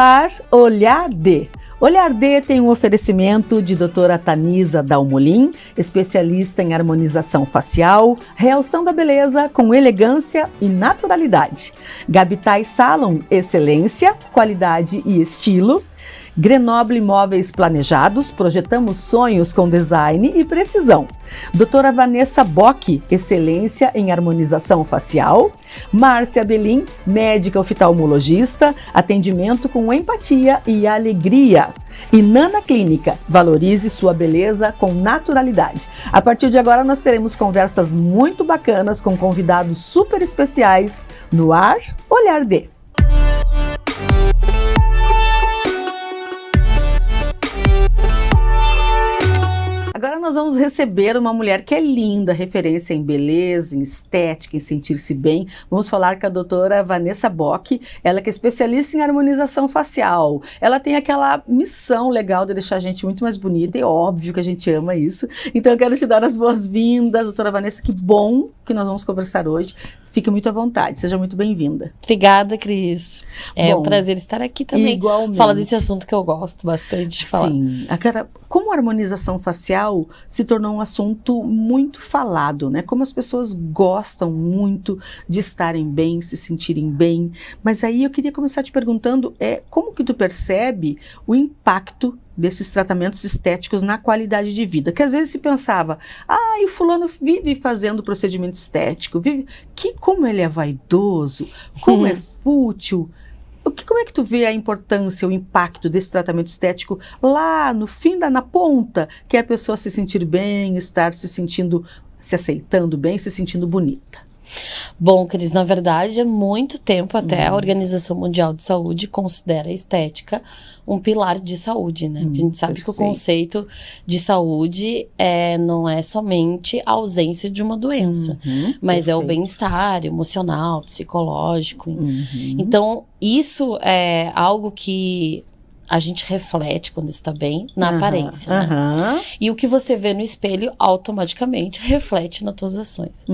ar, Olhar D. Olhar D tem um oferecimento de doutora Tanisa Dalmolin, especialista em harmonização facial, realção da beleza com elegância e naturalidade. Gabitai Salon, excelência, qualidade e estilo. Grenoble Móveis Planejados, projetamos sonhos com design e precisão. Doutora Vanessa Bock, excelência em harmonização facial. Márcia Belin, médica oftalmologista, atendimento com empatia e alegria. E Nana Clínica, valorize sua beleza com naturalidade. A partir de agora nós teremos conversas muito bacanas com convidados super especiais no Ar, Olhar D. Agora nós vamos receber uma mulher que é linda, referência em beleza, em estética, em sentir-se bem. Vamos falar com a doutora Vanessa Bock, ela que é especialista em harmonização facial. Ela tem aquela missão legal de deixar a gente muito mais bonita, e óbvio que a gente ama isso. Então eu quero te dar as boas-vindas, doutora Vanessa, que bom que nós vamos conversar hoje. Fique muito à vontade, seja muito bem-vinda. Obrigada, Cris. É um prazer estar aqui também. Igualmente. Fala desse assunto que eu gosto bastante de falar. Sim, como a harmonização facial se tornou um assunto muito falado, né? Como as pessoas gostam muito de estarem bem, se sentirem bem. Mas aí eu queria começar te perguntando, como que tu percebe o impacto desses tratamentos estéticos na qualidade de vida? Que às vezes se pensava, e o fulano vive fazendo procedimento estético, como ele é vaidoso, como é fútil. Como é que tu vê a importância, o impacto desse tratamento estético lá no fim, na ponta, que é a pessoa se sentir bem, estar se sentindo, se aceitando bem, se sentindo bonita? Bom, Cris, na verdade, há muito tempo até a Organização Mundial de Saúde considera a estética um pilar de saúde, né? Porque a gente sabe que o conceito de saúde não é somente a ausência de uma doença, mas é o bem-estar emocional, psicológico. Então, isso é algo que a gente reflete quando está bem na aparência, né? E o que você vê no espelho automaticamente reflete nas tuas ações.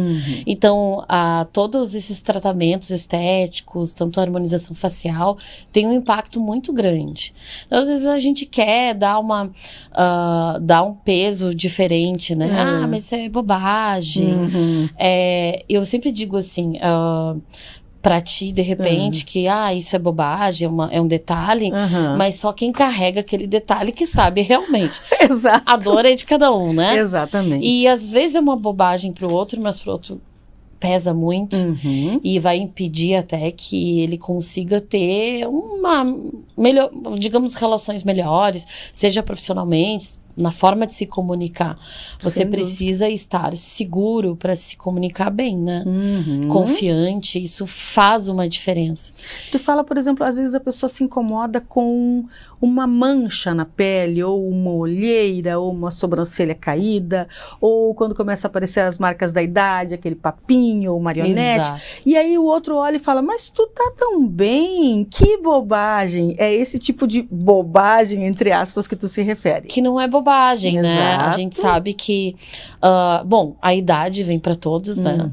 Então, todos esses tratamentos estéticos, tanto a harmonização facial, tem um impacto muito grande. Então, às vezes a gente quer dar um peso diferente, né? Mas isso é bobagem. Eu sempre digo assim, pra ti, de repente, que isso é bobagem, é um detalhe, mas só quem carrega aquele detalhe que sabe realmente. Exato. A dor é de cada um, né? Exatamente. E às vezes é uma bobagem pro outro, mas pro outro pesa muito e vai impedir até que ele consiga ter digamos, relações melhores, seja profissionalmente, na forma de se comunicar. Você precisa estar seguro para se comunicar bem, né? Confiante, isso faz uma diferença. Tu fala, por exemplo, às vezes a pessoa se incomoda com uma mancha na pele, ou uma olheira, ou uma sobrancelha caída, ou quando começa a aparecer as marcas da idade, aquele papinho, ou marionete. Exato. E aí o outro olha e fala, mas tu tá tão bem, que bobagem. É esse tipo de bobagem, entre aspas, que tu se refere. Que não é bobagem, né? A gente sabe que, a idade vem para todos, né?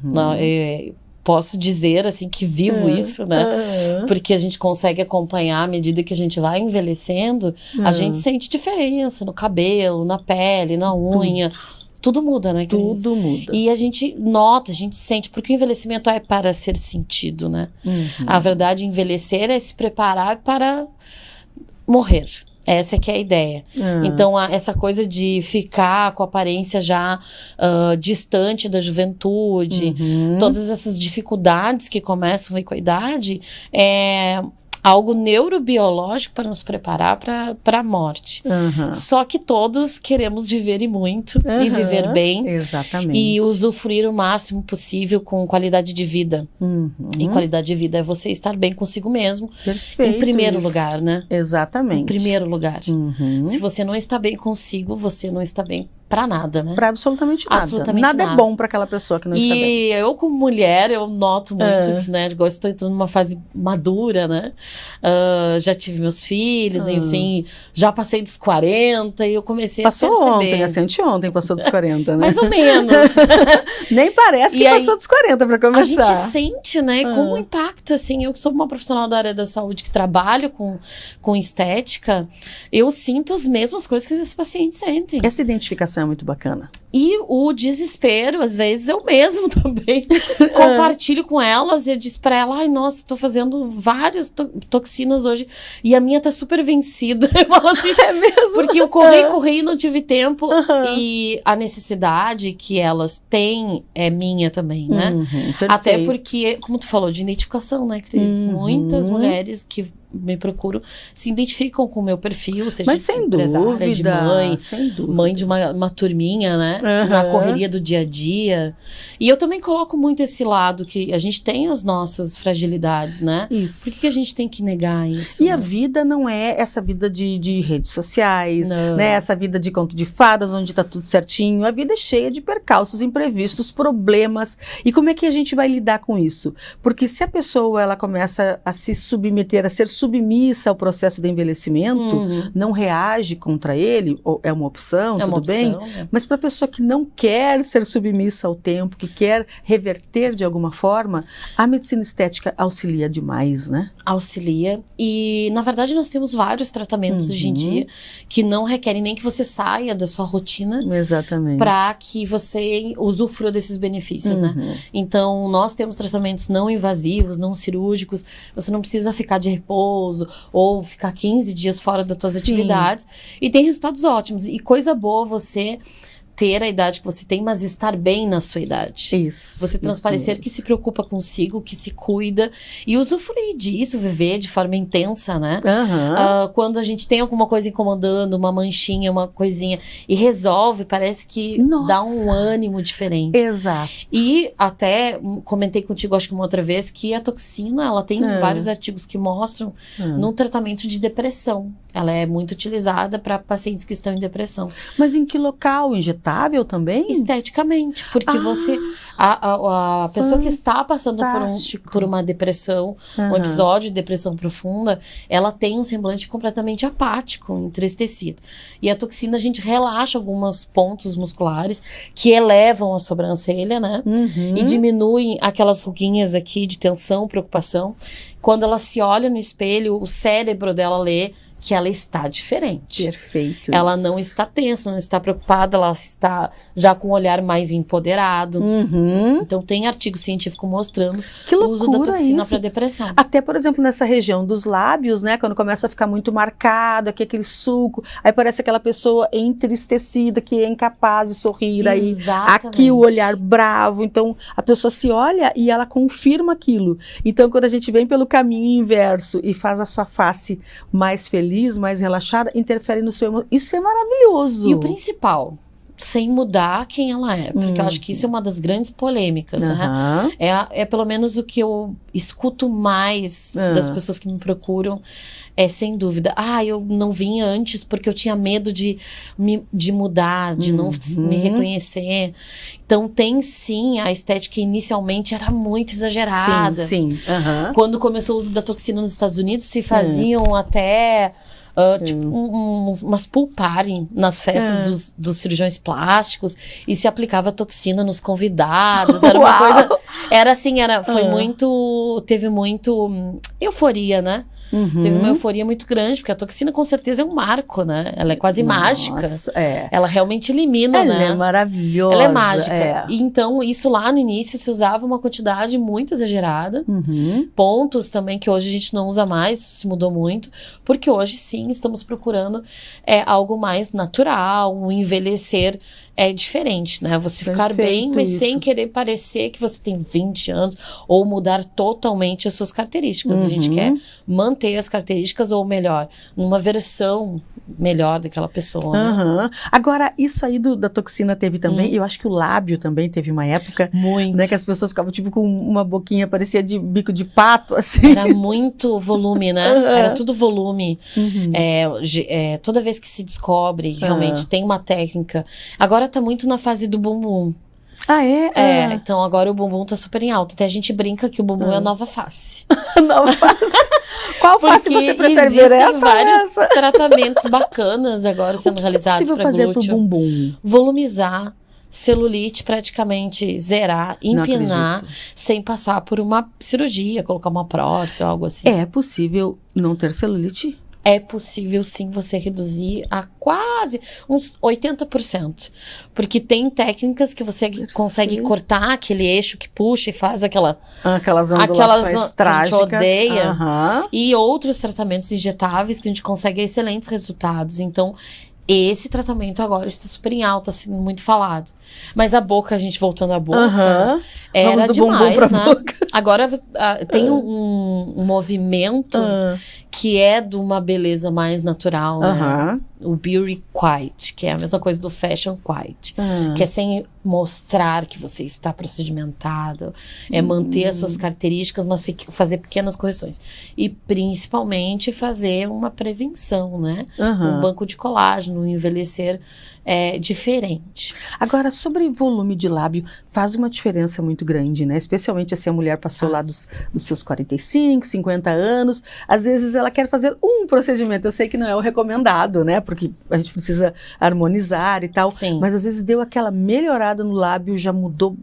Posso dizer, assim, que vivo isso, né? Porque a gente consegue acompanhar à medida que a gente vai envelhecendo, a gente sente diferença no cabelo, na pele, na unha. Tudo muda, né, Cris? Tudo muda. E a gente nota, a gente sente, porque o envelhecimento é para ser sentido, né? A verdade, envelhecer é se preparar para morrer. Essa que é a ideia. Então, essa coisa de ficar com a aparência já distante da juventude, todas essas dificuldades que começam aí com a idade, algo neurobiológico para nos preparar para a morte. Só que todos queremos viver e muito, e viver bem. Exatamente. E usufruir o máximo possível com qualidade de vida. E qualidade de vida é você estar bem consigo mesmo. Perfeito, em primeiro lugar, né? Exatamente. Em primeiro lugar. Se você não está bem consigo, você não está bem pra nada, né? Pra absolutamente nada. Absolutamente nada é bom pra aquela pessoa que não está bem. E eu, como mulher, eu noto muito, né? Agora estou entrando numa fase madura, né? Já tive meus filhos, enfim. Já passei dos 40 e eu comecei a perceber. Passou ontem, assim, anteontem passou dos 40, né? Mais ou menos. Nem parece que passou dos 40 pra começar. A gente sente, né? Com o impacto, assim. Eu que sou uma profissional da área da saúde que trabalho com estética, eu sinto as mesmas coisas que os pacientes sentem. Essa identificação é muito bacana. E o desespero, às vezes, eu mesmo também compartilho com elas. Eu disse pra ela, ai, nossa, tô fazendo várias toxinas hoje e a minha tá super vencida. Eu falo assim, é mesmo? Porque eu corri e não tive tempo. E a necessidade que elas têm é minha também, né? Até porque, como tu falou, de identificação, né, Cris? Muitas mulheres que me procuram, se identificam com o meu perfil, seja mas sem dúvida, de mãe, sem dúvida. Mãe de uma turminha, né? Na correria do dia a dia. E eu também coloco muito esse lado que a gente tem as nossas fragilidades, né? Isso. Por que a gente tem que negar isso? E a vida não é essa vida de redes sociais, né? Essa vida de conto de fadas, onde tá tudo certinho. A vida é cheia de percalços, imprevistos, problemas. E como é que a gente vai lidar com isso? Porque se a pessoa, ela começa a se submeter, a ser submissa ao processo de envelhecimento, não reage contra ele, ou é uma opção, tudo bem? Né? Mas para a pessoa que não quer ser submissa ao tempo, que quer reverter de alguma forma, a medicina estética auxilia demais, né? Auxilia. E, na verdade, nós temos vários tratamentos hoje em dia que não requerem nem que você saia da sua rotina. Exatamente. Para que você usufrua desses benefícios, né? Então, nós temos tratamentos não invasivos, não cirúrgicos. Você não precisa ficar de repouso ou ficar 15 dias fora das suas atividades. E tem resultados ótimos. E coisa boa você ter a idade que você tem, mas estar bem na sua idade. Isso. Você transparecer que se preocupa consigo, que se cuida e usufruir disso, viver de forma intensa, né? Quando a gente tem alguma coisa incomodando, uma manchinha, uma coisinha, e resolve, parece que dá um ânimo diferente. Exato. E até comentei contigo, acho que uma outra vez, que a toxina, ela tem vários artigos que mostram no tratamento de depressão. Ela é muito utilizada para pacientes que estão em depressão. Mas em que local? Injetável também? Esteticamente, porque você... A pessoa que está passando por uma depressão, um episódio de depressão profunda, ela tem um semblante completamente apático, entristecido. E a toxina, a gente relaxa alguns pontos musculares que elevam a sobrancelha, né? E diminuem aquelas ruguinhas aqui de tensão, preocupação. Quando ela se olha no espelho, o cérebro dela lê que ela está diferente. Perfeito. Ela não está tensa, não está preocupada, ela está já com um olhar mais empoderado. Então tem artigo científico mostrando o uso da toxina para depressão. Até, por exemplo, nessa região dos lábios, né, quando começa a ficar muito marcado, aqui aquele suco, aí parece aquela pessoa entristecida, que é incapaz de sorrir, aí aqui o olhar bravo, então a pessoa se olha e ela confirma aquilo. Então quando a gente vem pelo caminho inverso e faz a sua face mais feliz, mais relaxada, interfere no seu... Isso é maravilhoso. E o principal, sem mudar quem ela é. Porque eu acho que isso é uma das grandes polêmicas, né? É pelo menos o que eu escuto mais das pessoas que me procuram. Sem dúvida. Eu não vim antes porque eu tinha medo de mudar, de não me reconhecer. Então tem sim, a estética inicialmente era muito exagerada. Sim. Quando começou o uso da toxina nos Estados Unidos, se faziam até... tipo, umas pool party nas festas dos cirurgiões plásticos e se aplicava toxina nos convidados. Era uma coisa... Era assim, foi muito... Teve muito euforia, né? Teve uma euforia muito grande, porque a toxina com certeza é um marco, né? Ela é quase mágica. Ela realmente elimina, né? Ela é maravilhosa. Ela é mágica. E então, isso lá no início se usava uma quantidade muito exagerada. Pontos também que hoje a gente não usa mais, isso se mudou muito. Porque hoje, sim, estamos procurando algo mais natural, envelhecer diferente, né? Você ficar bem, mas sem querer parecer que você tem 20 anos, ou mudar totalmente as suas características. A gente quer manter as características, ou melhor, uma versão melhor daquela pessoa. Né? Agora, isso aí da toxina teve também, eu acho que o lábio também teve uma época, né, que as pessoas ficavam tipo com uma boquinha, parecia de bico de pato, assim. Era muito volume, né? Era tudo volume. Toda vez que se descobre, realmente tem uma técnica. Agora tá muito na fase do bumbum. Então agora o bumbum tá super em alta. Até a gente brinca que o bumbum é a nova face. Nova face. Qual face você prefere ver? Existem vários tratamentos bacanas agora sendo realizados para glúteo. O que é possível fazer pro bumbum? Volumizar, celulite praticamente zerar, empinar, sem passar por uma cirurgia, colocar uma prótese ou algo assim. É possível não ter celulite? É possível, sim, você reduzir a quase uns 80%. Porque tem técnicas que você consegue cortar aquele eixo que puxa e faz aquelas ondulações trágicas. Que a gente odeia. E outros tratamentos injetáveis que a gente consegue excelentes resultados. Então, esse tratamento agora está super em alta, sendo muito falado. Mas a boca, a gente voltando à boca, era demais, né? Boca. Agora tem um movimento que é de uma beleza mais natural, né? O beauty quiet, que é a mesma coisa do fashion quiet. Que é sem mostrar que você está procedimentado. É manter as suas características, mas fazer pequenas correções. E principalmente fazer uma prevenção, né? Um banco de colágeno, um envelhecer diferente. Agora, sobre volume de lábio, faz uma diferença muito grande, né? Especialmente se a mulher passou lá dos seus 45, 50 anos. Às vezes ela quer fazer um procedimento. Eu sei que não é o recomendado, né? Porque a gente precisa harmonizar e tal. Sim. Mas às vezes deu aquela melhorada no lábio, já mudou.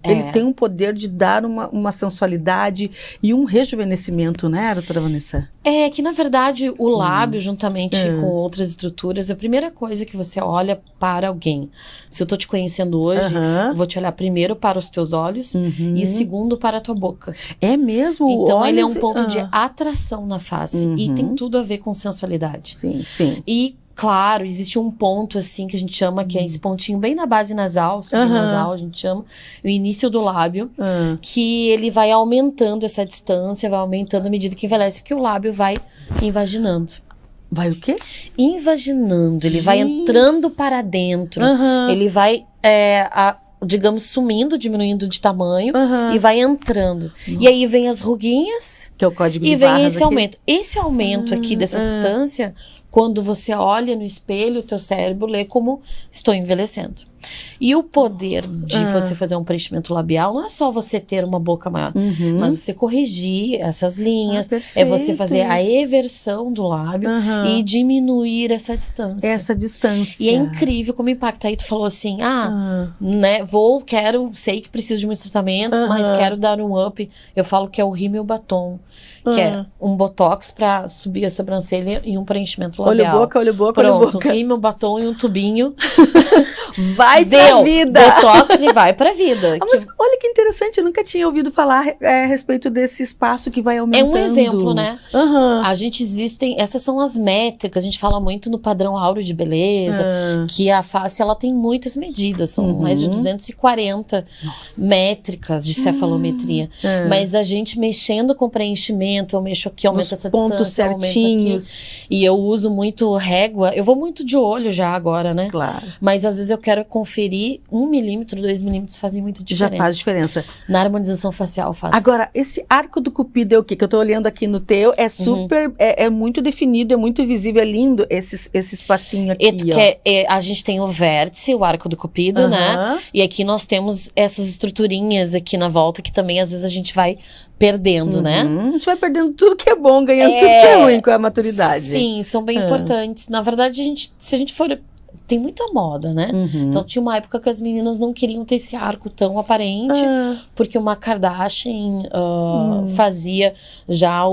Ele tem um poder de dar uma sensualidade e um rejuvenescimento, né, doutora Vanessa? É que, na verdade, o lábio, juntamente com outras estruturas, é a primeira coisa que você olha para alguém. Se eu tô te conhecendo hoje, eu vou te olhar primeiro para os teus olhos e segundo para a tua boca. É mesmo? Então, ele é um ponto de atração na face. E tem tudo a ver com sensualidade. Sim, sim. E claro, existe um ponto, assim, que a gente chama, que é esse pontinho bem na base nasal, subnasal, a gente chama, o início do lábio, que ele vai aumentando essa distância, vai aumentando à medida que envelhece, porque o lábio vai invaginando. Vai o quê? Invaginando, ele vai entrando para dentro, ele vai, digamos, sumindo, diminuindo de tamanho e vai entrando. E aí vem as ruguinhas, que é o código de e vem barras esse aqui. aumento. Esse aumento aqui dessa distância, quando você olha no espelho, o teu cérebro lê como estou envelhecendo. E o poder de você fazer um preenchimento labial não é só você ter uma boca maior, mas você corrigir essas linhas, é você fazer a eversão do lábio e diminuir essa distância. Essa distância. E é incrível como impacta. Aí tu falou assim, né, sei que preciso de muitos tratamentos, mas quero dar um up. Eu falo que é o rímel batom, que é um botox pra subir a sobrancelha e um preenchimento labial. Olho, boca, Pronto, olho, boca. rímel, batom e um tubinho. Vai pra vida! Botox e vai pra vida. Mas olha que interessante, eu nunca tinha ouvido falar a respeito desse espaço que vai aumentando. É um exemplo, né? A gente essas são as métricas, a gente fala muito no padrão áureo de beleza, que a face, ela tem muitas medidas, são mais de 240 métricas de cefalometria. Mas a gente mexendo com preenchimento, eu mexo aqui, aumenta essa pontos distância, certinhos. aumenta aqui. E eu uso muito régua, eu vou muito de olho já agora, né? Claro. Mas às vezes eu quero conferir 1 milímetro, 2 milímetros fazem muita diferença. Já faz diferença. Na harmonização facial faz. Agora, esse arco do cupido é o quê? Que eu tô olhando aqui no teu, é super, é muito definido, é muito visível, é lindo esse espacinho aqui, a gente tem o vértice, o arco do cupido, né? E aqui nós temos essas estruturinhas aqui na volta, que também às vezes a gente vai perdendo, né? A gente vai perdendo tudo que é bom, ganhando tudo que é ruim com a maturidade. Sim, são bem importantes. Na verdade, se a gente for... Tem muita moda, né? Então tinha uma época que as meninas não queriam ter esse arco tão aparente, porque uma Kardashian fazia já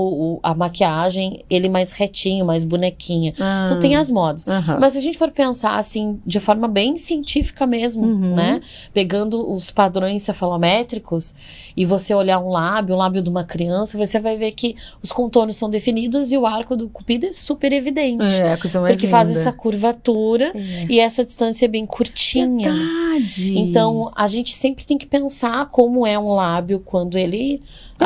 a maquiagem, ele mais retinho, mais bonequinha. Então tem as modas. Mas se a gente for pensar assim, de forma bem científica mesmo, né? Pegando os padrões cefalométricos e você olhar um lábio de uma criança, você vai ver que os contornos são definidos e o arco do cupido é super evidente. É a coisa mais porque linda. faz essa curvatura E essa distância é bem curtinha. Verdade. Então, a gente sempre tem que pensar como é um lábio quando ele...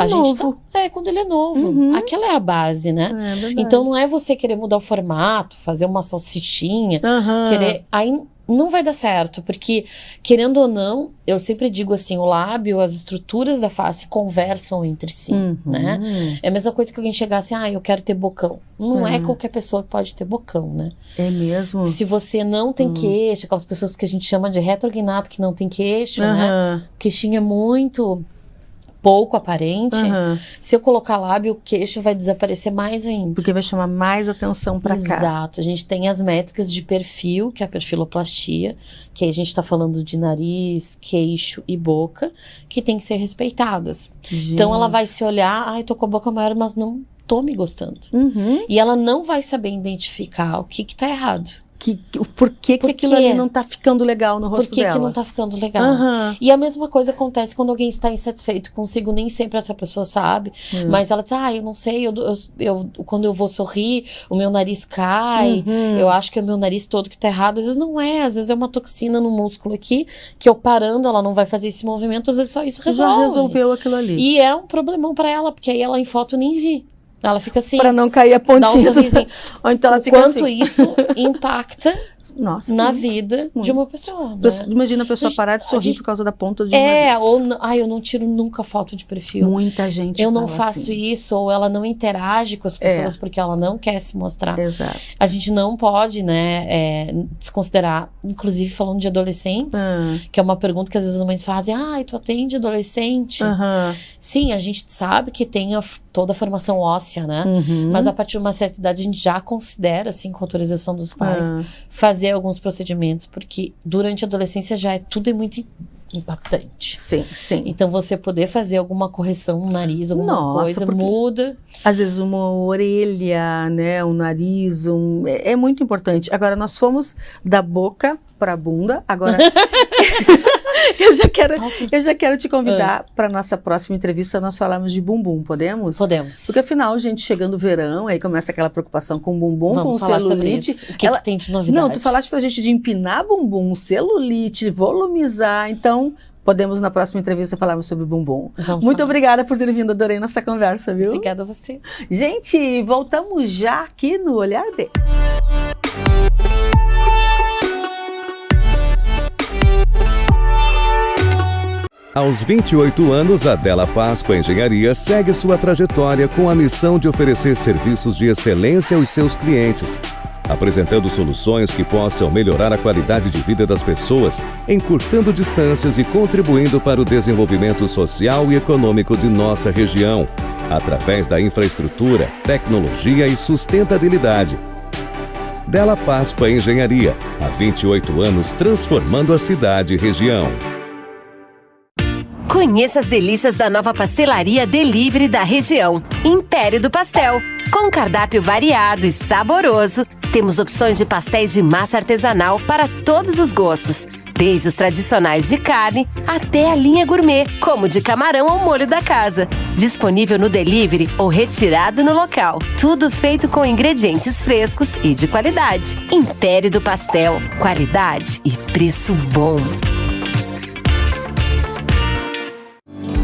novo. Quando ele é novo. Aquela é a base, né? Então, não é você querer mudar o formato, fazer uma salsichinha, querer... Aí não vai dar certo, porque, querendo ou não, eu sempre digo assim, o lábio, as estruturas da face conversam entre si, né? É a mesma coisa que alguém chegar assim, eu quero ter bocão. Não é qualquer pessoa que pode ter bocão, né? É mesmo? Se você não tem queixo, aquelas pessoas que a gente chama de retrognato, que não tem queixo, né? O queixinho é muito... pouco aparente, se eu colocar lábio, o queixo vai desaparecer mais ainda. Porque vai chamar mais atenção pra cá. Exato. A gente tem as métricas de perfil, que é a perfiloplastia, que aí a gente tá falando de nariz, queixo e boca, que tem que ser respeitadas. Gente. Então ela vai se olhar, tô com a boca maior, mas não tô me gostando. E ela não vai saber identificar o que tá errado. Por que aquilo ali não tá ficando legal no rosto dela? Por que não tá ficando legal? E a mesma coisa acontece quando alguém está insatisfeito consigo, nem sempre essa pessoa sabe, mas ela diz, eu não sei, quando eu vou sorrir, o meu nariz cai, eu acho que é o meu nariz todo que tá errado. Às vezes não é, às vezes é uma toxina no músculo aqui, que eu parando, ela não vai fazer esse movimento, às vezes só isso resolve. Já resolveu aquilo ali. E é um problemão pra ela, porque aí ela em foto nem ri. Ela fica assim. Pra não cair a pontinha. Ou então ela fica quanto assim. Isso impacta na vida de uma pessoa. Né? Imagina a pessoa parar de sorrir por causa da ponta de um nariz. Eu não tiro nunca foto de perfil. Muita gente eu não faço assim. Isso, ou ela não interage com as pessoas porque ela não quer se mostrar. Exato. A gente não pode, né, desconsiderar, inclusive falando de adolescentes, que é uma pergunta que às vezes as mães fazem, tu atende adolescente? Sim, a gente sabe que tem toda a formação óssea, né? Mas a partir de uma certa idade a gente já considera, assim, com autorização dos pais, fazer alguns procedimentos, porque durante a adolescência tudo é muito impactante. Sim. Então você poder fazer alguma correção no nariz, alguma coisa, muda. Às vezes uma orelha, né, um nariz, é muito importante. Agora nós fomos da boca pra bunda, agora... Eu já quero te convidar para nossa próxima entrevista, nós falarmos de bumbum, podemos? Podemos. Porque afinal, gente, chegando o verão, aí começa aquela preocupação com o bumbum, vamos com falar celulite. Sobre isso. O que tem de novidade? Não, tu falaste pra gente de empinar bumbum, celulite, volumizar, então... Podemos, na próxima entrevista, falarmos sobre bumbum. Muito obrigada por ter vindo, adorei nossa conversa, viu? Obrigada a você. Gente, voltamos já aqui no Olhar D. Aos 28 anos, a Della Páscoa Engenharia segue sua trajetória com a missão de oferecer serviços de excelência aos seus clientes, apresentando soluções que possam melhorar a qualidade de vida das pessoas, encurtando distâncias e contribuindo para o desenvolvimento social e econômico de nossa região, através da infraestrutura, tecnologia e sustentabilidade. Della Páscoa Engenharia, há 28 anos transformando a cidade e região. Conheça as delícias da nova pastelaria Delivery da região, Império do Pastel. Com cardápio variado e saboroso, temos opções de pastéis de massa artesanal para todos os gostos, desde os tradicionais de carne até a linha gourmet, como de camarão ao molho da casa. Disponível no delivery ou retirado no local. Tudo feito com ingredientes frescos e de qualidade. Império do Pastel, qualidade e preço bom.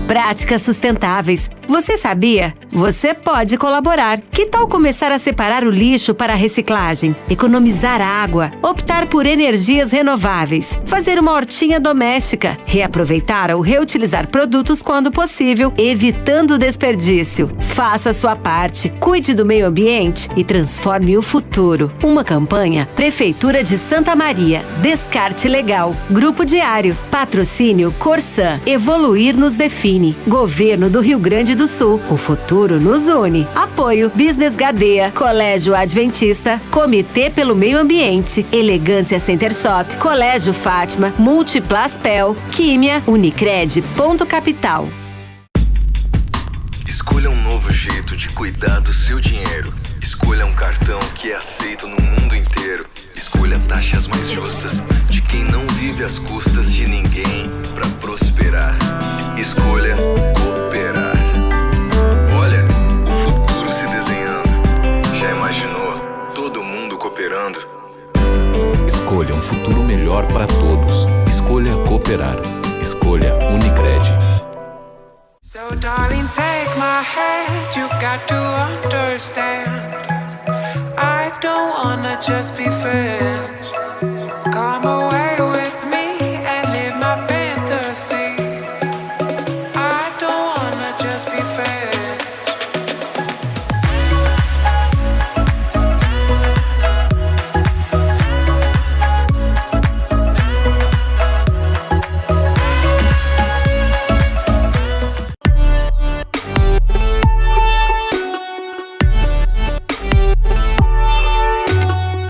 Práticas sustentáveis. Você sabia? Você pode colaborar. Que tal começar a separar o lixo para a reciclagem, economizar água, optar por energias renováveis, fazer uma hortinha doméstica, reaproveitar ou reutilizar produtos quando possível, evitando o desperdício. Faça a sua parte, cuide do meio ambiente e transforme o futuro. Uma campanha Prefeitura de Santa Maria, Descarte Legal, Grupo Diário, Patrocínio Corsan, Evoluir nos define. Governo do Rio Grande do Sul. O futuro nos une. Apoio Business Gadeia, Colégio Adventista, Comitê pelo Meio Ambiente, Elegância Center Shop, Colégio Fátima, Multiplaspel, Químia, Unicred, Ponto Capital. Escolha um novo jeito de cuidar do seu dinheiro. Escolha um cartão que é aceito no mundo inteiro. Escolha taxas mais justas de quem não vive às custas de ninguém para prosperar. Escolha cooperar. Olha, o futuro se desenhando. Já imaginou todo mundo cooperando? Escolha um futuro melhor para todos. Escolha cooperar. Escolha Unicred. So darling, take my hand, you got to understand. I don't wanna just be friends. Come away with me and live my fantasy. I don't wanna just be friends.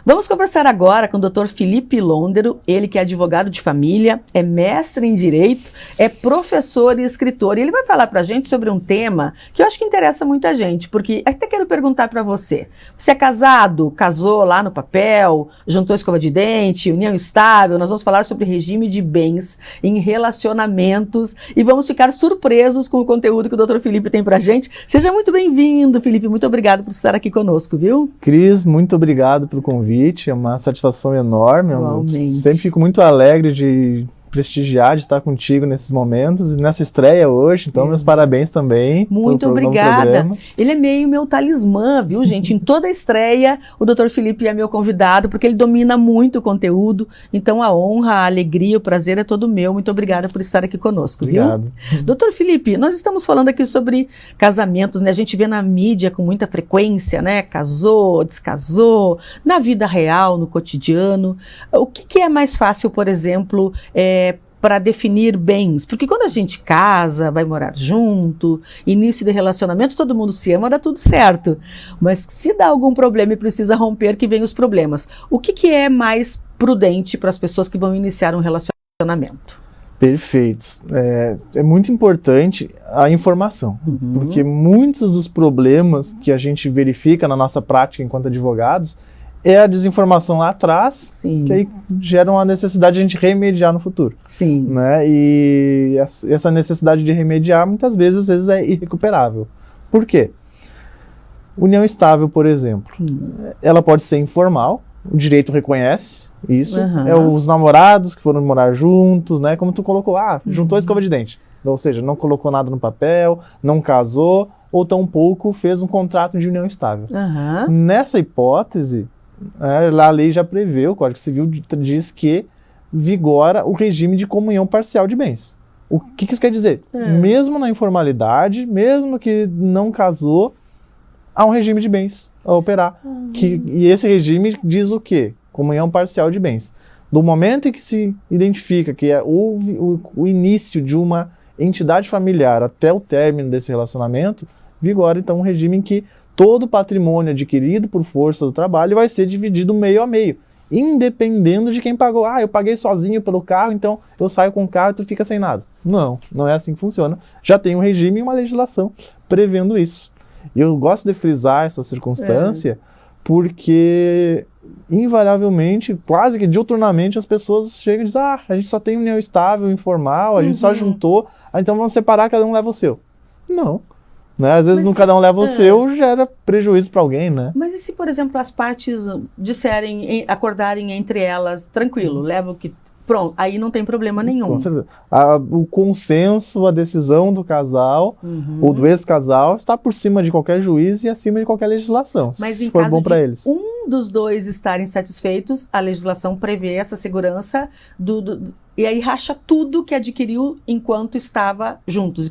Vamos conversar agora com o Dr. Felipe Londero, ele que é advogado de família, é mestre em Direito, é professor e escritor. E ele vai falar pra gente sobre um tema que eu acho que interessa muita gente, porque até quero perguntar pra você. Você é casado, casou lá no papel, juntou escova de dente, união estável? Nós vamos falar sobre regime de bens em relacionamentos e vamos ficar surpresos com o conteúdo que o Dr. Felipe tem pra gente. Seja muito bem-vindo, Felipe. Muito obrigado por estar aqui conosco, viu? Cris, muito obrigado pelo convite. É uma satisfação enorme. Igualmente. Eu sempre fico muito alegre de prestigiar, de estar contigo nesses momentos e nessa estreia hoje. Então, meus parabéns também. Muito obrigada. Ele é meio meu talismã, viu, gente? Em toda a estreia, o Dr. Felipe é meu convidado, porque ele domina muito o conteúdo. Então, a honra, a alegria, o prazer é todo meu. Muito obrigada por estar aqui conosco, Obrigado. Viu? Dr. Felipe, nós estamos falando aqui sobre casamentos, né? A gente vê na mídia com muita frequência, né? Casou, descasou, na vida real, no cotidiano. O que é mais fácil, por exemplo, para definir bens? Porque quando a gente casa, vai morar junto, início de relacionamento, todo mundo se ama, dá tudo certo. Mas se dá algum problema e precisa romper, que vem os problemas. O que é mais prudente para as pessoas que vão iniciar um relacionamento? Perfeito. É muito importante a informação, porque muitos dos problemas que a gente verifica na nossa prática enquanto advogados é a desinformação lá atrás, Sim. que aí gera uma necessidade de a gente remediar no futuro. Sim. Né? E essa necessidade de remediar, muitas vezes é irrecuperável. Por quê? União estável, por exemplo, ela pode ser informal, o direito reconhece isso, os namorados que foram morar juntos, né? Como tu colocou, juntou a escova de dente, ou seja, não colocou nada no papel, não casou, ou tampouco fez um contrato de união estável. Nessa hipótese, a lei já prevê, o Código Civil diz que vigora o regime de comunhão parcial de bens. O que isso quer dizer? Mesmo na informalidade, mesmo que não casou, há um regime de bens a operar. E esse regime diz o quê? Comunhão parcial de bens. Do momento em que se identifica que houve o início de uma entidade familiar até o término desse relacionamento, vigora então um regime em que todo o patrimônio adquirido por força do trabalho vai ser dividido meio a meio, independendo de quem pagou. Eu paguei sozinho pelo carro, então eu saio com o carro e tu fica sem nada. Não é assim que funciona. Já tem um regime e uma legislação prevendo isso. E eu gosto de frisar essa circunstância porque, invariavelmente, quase que diuturnamente, as pessoas chegam e dizem: a gente só tem união estável, informal, a gente só juntou, então vamos separar, cada um leva o seu. Não. Né? Às vezes, cada um leva o seu, gera prejuízo para alguém, né? Mas e se, por exemplo, as partes acordarem entre elas, tranquilo, leva o que... Pronto, aí não tem problema nenhum. Com certeza. O consenso, a decisão do casal ou do ex-casal está por cima de qualquer juiz e acima de qualquer legislação, mas se for bom para eles. Um dos dois estarem satisfeitos, a legislação prevê essa segurança e aí racha tudo que adquiriu enquanto estavam juntos.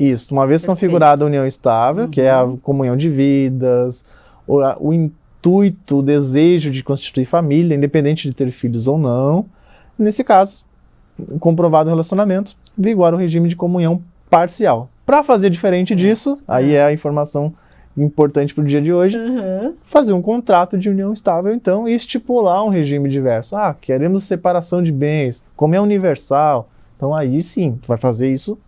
Isso, uma vez configurada a união estável, que é a comunhão de vidas, o intuito, o desejo de constituir família, independente de ter filhos ou não. Nesse caso, comprovado o relacionamento, vigora o regime de comunhão parcial. Para fazer diferente disso, aí é a informação importante para o dia de hoje, fazer um contrato de união estável, então, e estipular um regime diverso. Queremos separação de bens, como é universal, então aí sim, tu vai fazer isso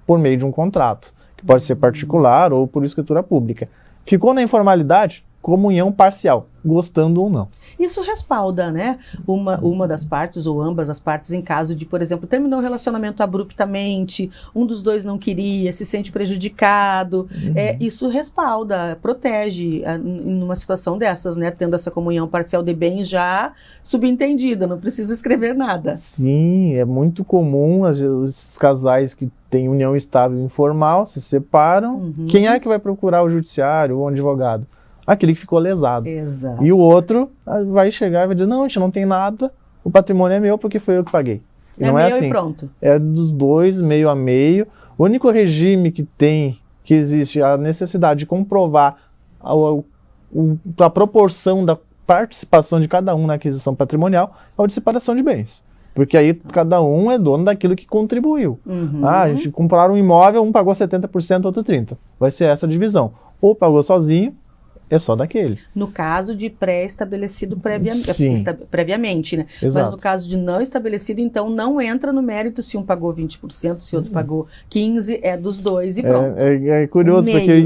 por meio de um contrato, que pode ser particular ou por escritura pública. Ficou na informalidade? comunhão parcial, gostando ou não. Isso respalda, né? Uma das partes ou ambas as partes em caso de, por exemplo, terminou o relacionamento abruptamente, um dos dois não queria, se sente prejudicado. Isso respalda, protege numa situação dessas, né? Tendo essa comunhão parcial de bem já subentendida, não precisa escrever nada. Sim, é muito comum esses casais que têm união estável e informal se separam. Quem é que vai procurar o judiciário ou um advogado? Aquele que ficou lesado. Exato. E o outro vai chegar e vai dizer, não, a gente não tem nada, o patrimônio é meu porque foi eu que paguei. E não é assim. E pronto. É dos dois, meio a meio. O único regime que existe a necessidade de comprovar a proporção da participação de cada um na aquisição patrimonial é o de separação de bens. Porque aí cada um é dono daquilo que contribuiu. A gente compraram um imóvel, um pagou 70%, outro 30%. Vai ser essa a divisão. Ou pagou sozinho, é só daquele. No caso de pré-estabelecido Sim. previamente, né? Exato. Mas no caso de não estabelecido, então não entra no mérito se um pagou 20%, se outro pagou 15%, é dos dois e pronto. É curioso, porque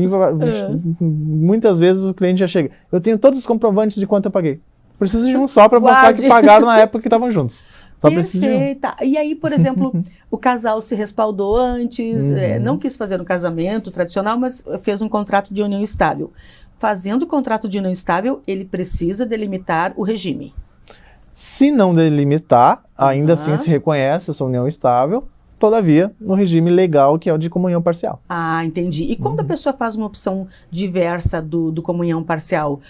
muitas vezes o cliente já chega, eu tenho todos os comprovantes de quanto eu paguei. Preciso de um só para mostrar que pagaram na época que estavam juntos. Só preciso de um. Perfeita. E aí, por exemplo, o casal se respaldou antes, não quis fazer um casamento tradicional, mas fez um contrato de união estável. Fazendo o contrato de união estável, ele precisa delimitar o regime. Se não delimitar, ainda assim se reconhece essa união estável, todavia, no regime legal, que é o de comunhão parcial. Ah, entendi. E quando a pessoa faz uma opção diversa do comunhão parcial,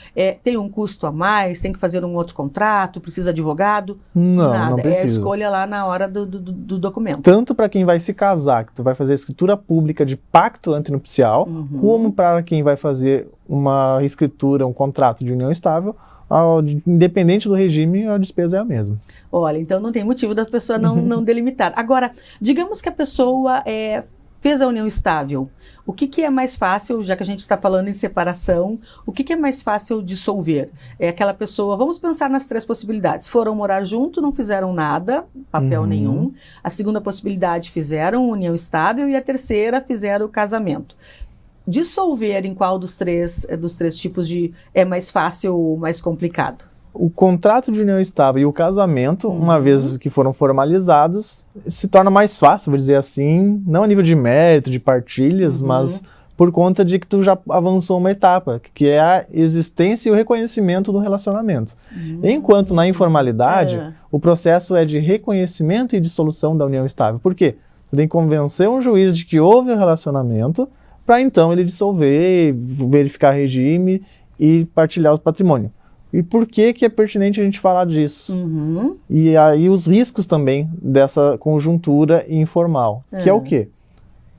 tem um custo a mais, tem que fazer um outro contrato, precisa de advogado? Não, nada. não precisa. É a escolha lá na hora do documento. Tanto para quem vai se casar, que tu vai fazer a escritura pública de pacto antinupcial, como para quem vai fazer uma escritura, um contrato de união estável, independente do regime, a despesa é a mesma. Olha, então não tem motivo da pessoa não delimitar. Agora, digamos que a pessoa fez a união estável. O que é mais fácil, já que a gente está falando em separação, o que é mais fácil dissolver? É aquela pessoa, vamos pensar nas 3 possibilidades. Foram morar junto, não fizeram nada, papel nenhum. A segunda possibilidade, fizeram união estável. E a terceira, fizeram o casamento. Dissolver em qual dos três tipos é mais fácil ou mais complicado? O contrato de união estável e o casamento, uma vez que foram formalizados, se torna mais fácil, vou dizer assim, não a nível de mérito, de partilhas, mas por conta de que tu já avançou uma etapa, que é a existência e o reconhecimento do relacionamento. Enquanto na informalidade, o processo é de reconhecimento e dissolução da união estável. Por quê? Tu tem que convencer um juiz de que houve um relacionamento, para então ele dissolver, verificar regime e partilhar o patrimônio. E por que é pertinente a gente falar disso? E aí os riscos também dessa conjuntura informal, que é o quê?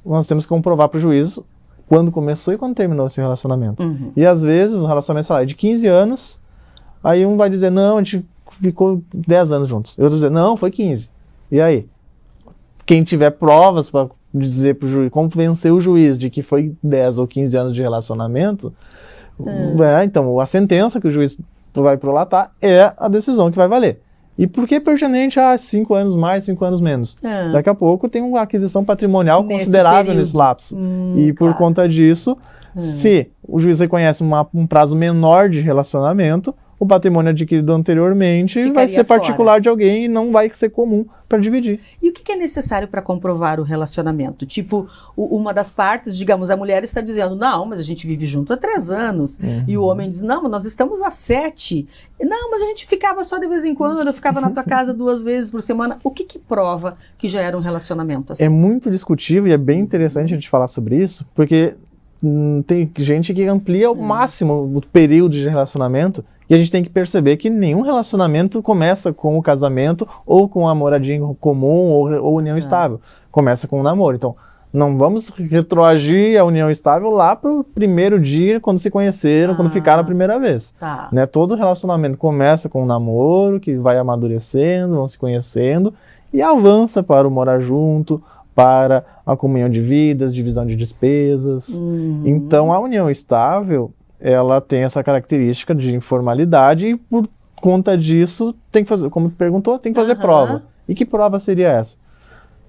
Nós temos que comprovar para o juiz quando começou e quando terminou esse relacionamento. E às vezes o relacionamento, sei lá, é de 15 anos, aí um vai dizer, não, a gente ficou 10 anos juntos. E outro vai dizer, não, foi 15. E aí? Quem tiver provas para dizer para o juiz, convencer o juiz de que foi 10 ou 15 anos de relacionamento, então a sentença que o juiz vai prolatar é a decisão que vai valer. E por que pertinente a 5 anos mais, 5 anos menos? Daqui a pouco tem uma aquisição patrimonial considerável nesse lapso. E por conta disso, se o juiz reconhece um prazo menor de relacionamento, o patrimônio adquirido anteriormente vai ser particular de alguém e não vai ser comum para dividir. E o que é necessário para comprovar o relacionamento? Tipo, uma das partes, digamos, a mulher está dizendo, não, mas a gente vive junto há 3 anos. E o homem diz, não, mas nós estamos há 7. Não, mas a gente ficava só de vez em quando, eu ficava na tua casa 2 vezes por semana. O que prova que já era um relacionamento assim? É muito discutível e é bem interessante a gente falar sobre isso, porque tem gente que amplia ao máximo o período de relacionamento. E a gente tem que perceber que nenhum relacionamento começa com o casamento ou com a moradia comum ou união estável. Começa com o namoro. Então, não vamos retroagir a união estável lá para o primeiro dia, quando se conheceram, quando ficaram a primeira vez. Né? Todo relacionamento começa com o namoro, que vai amadurecendo, vão se conhecendo, e avança para o morar junto, para a comunhão de vidas, divisão de despesas. Então, a união estável, ela tem essa característica de informalidade e por conta disso tem que fazer, como tu perguntou, tem que fazer prova. E que prova seria essa?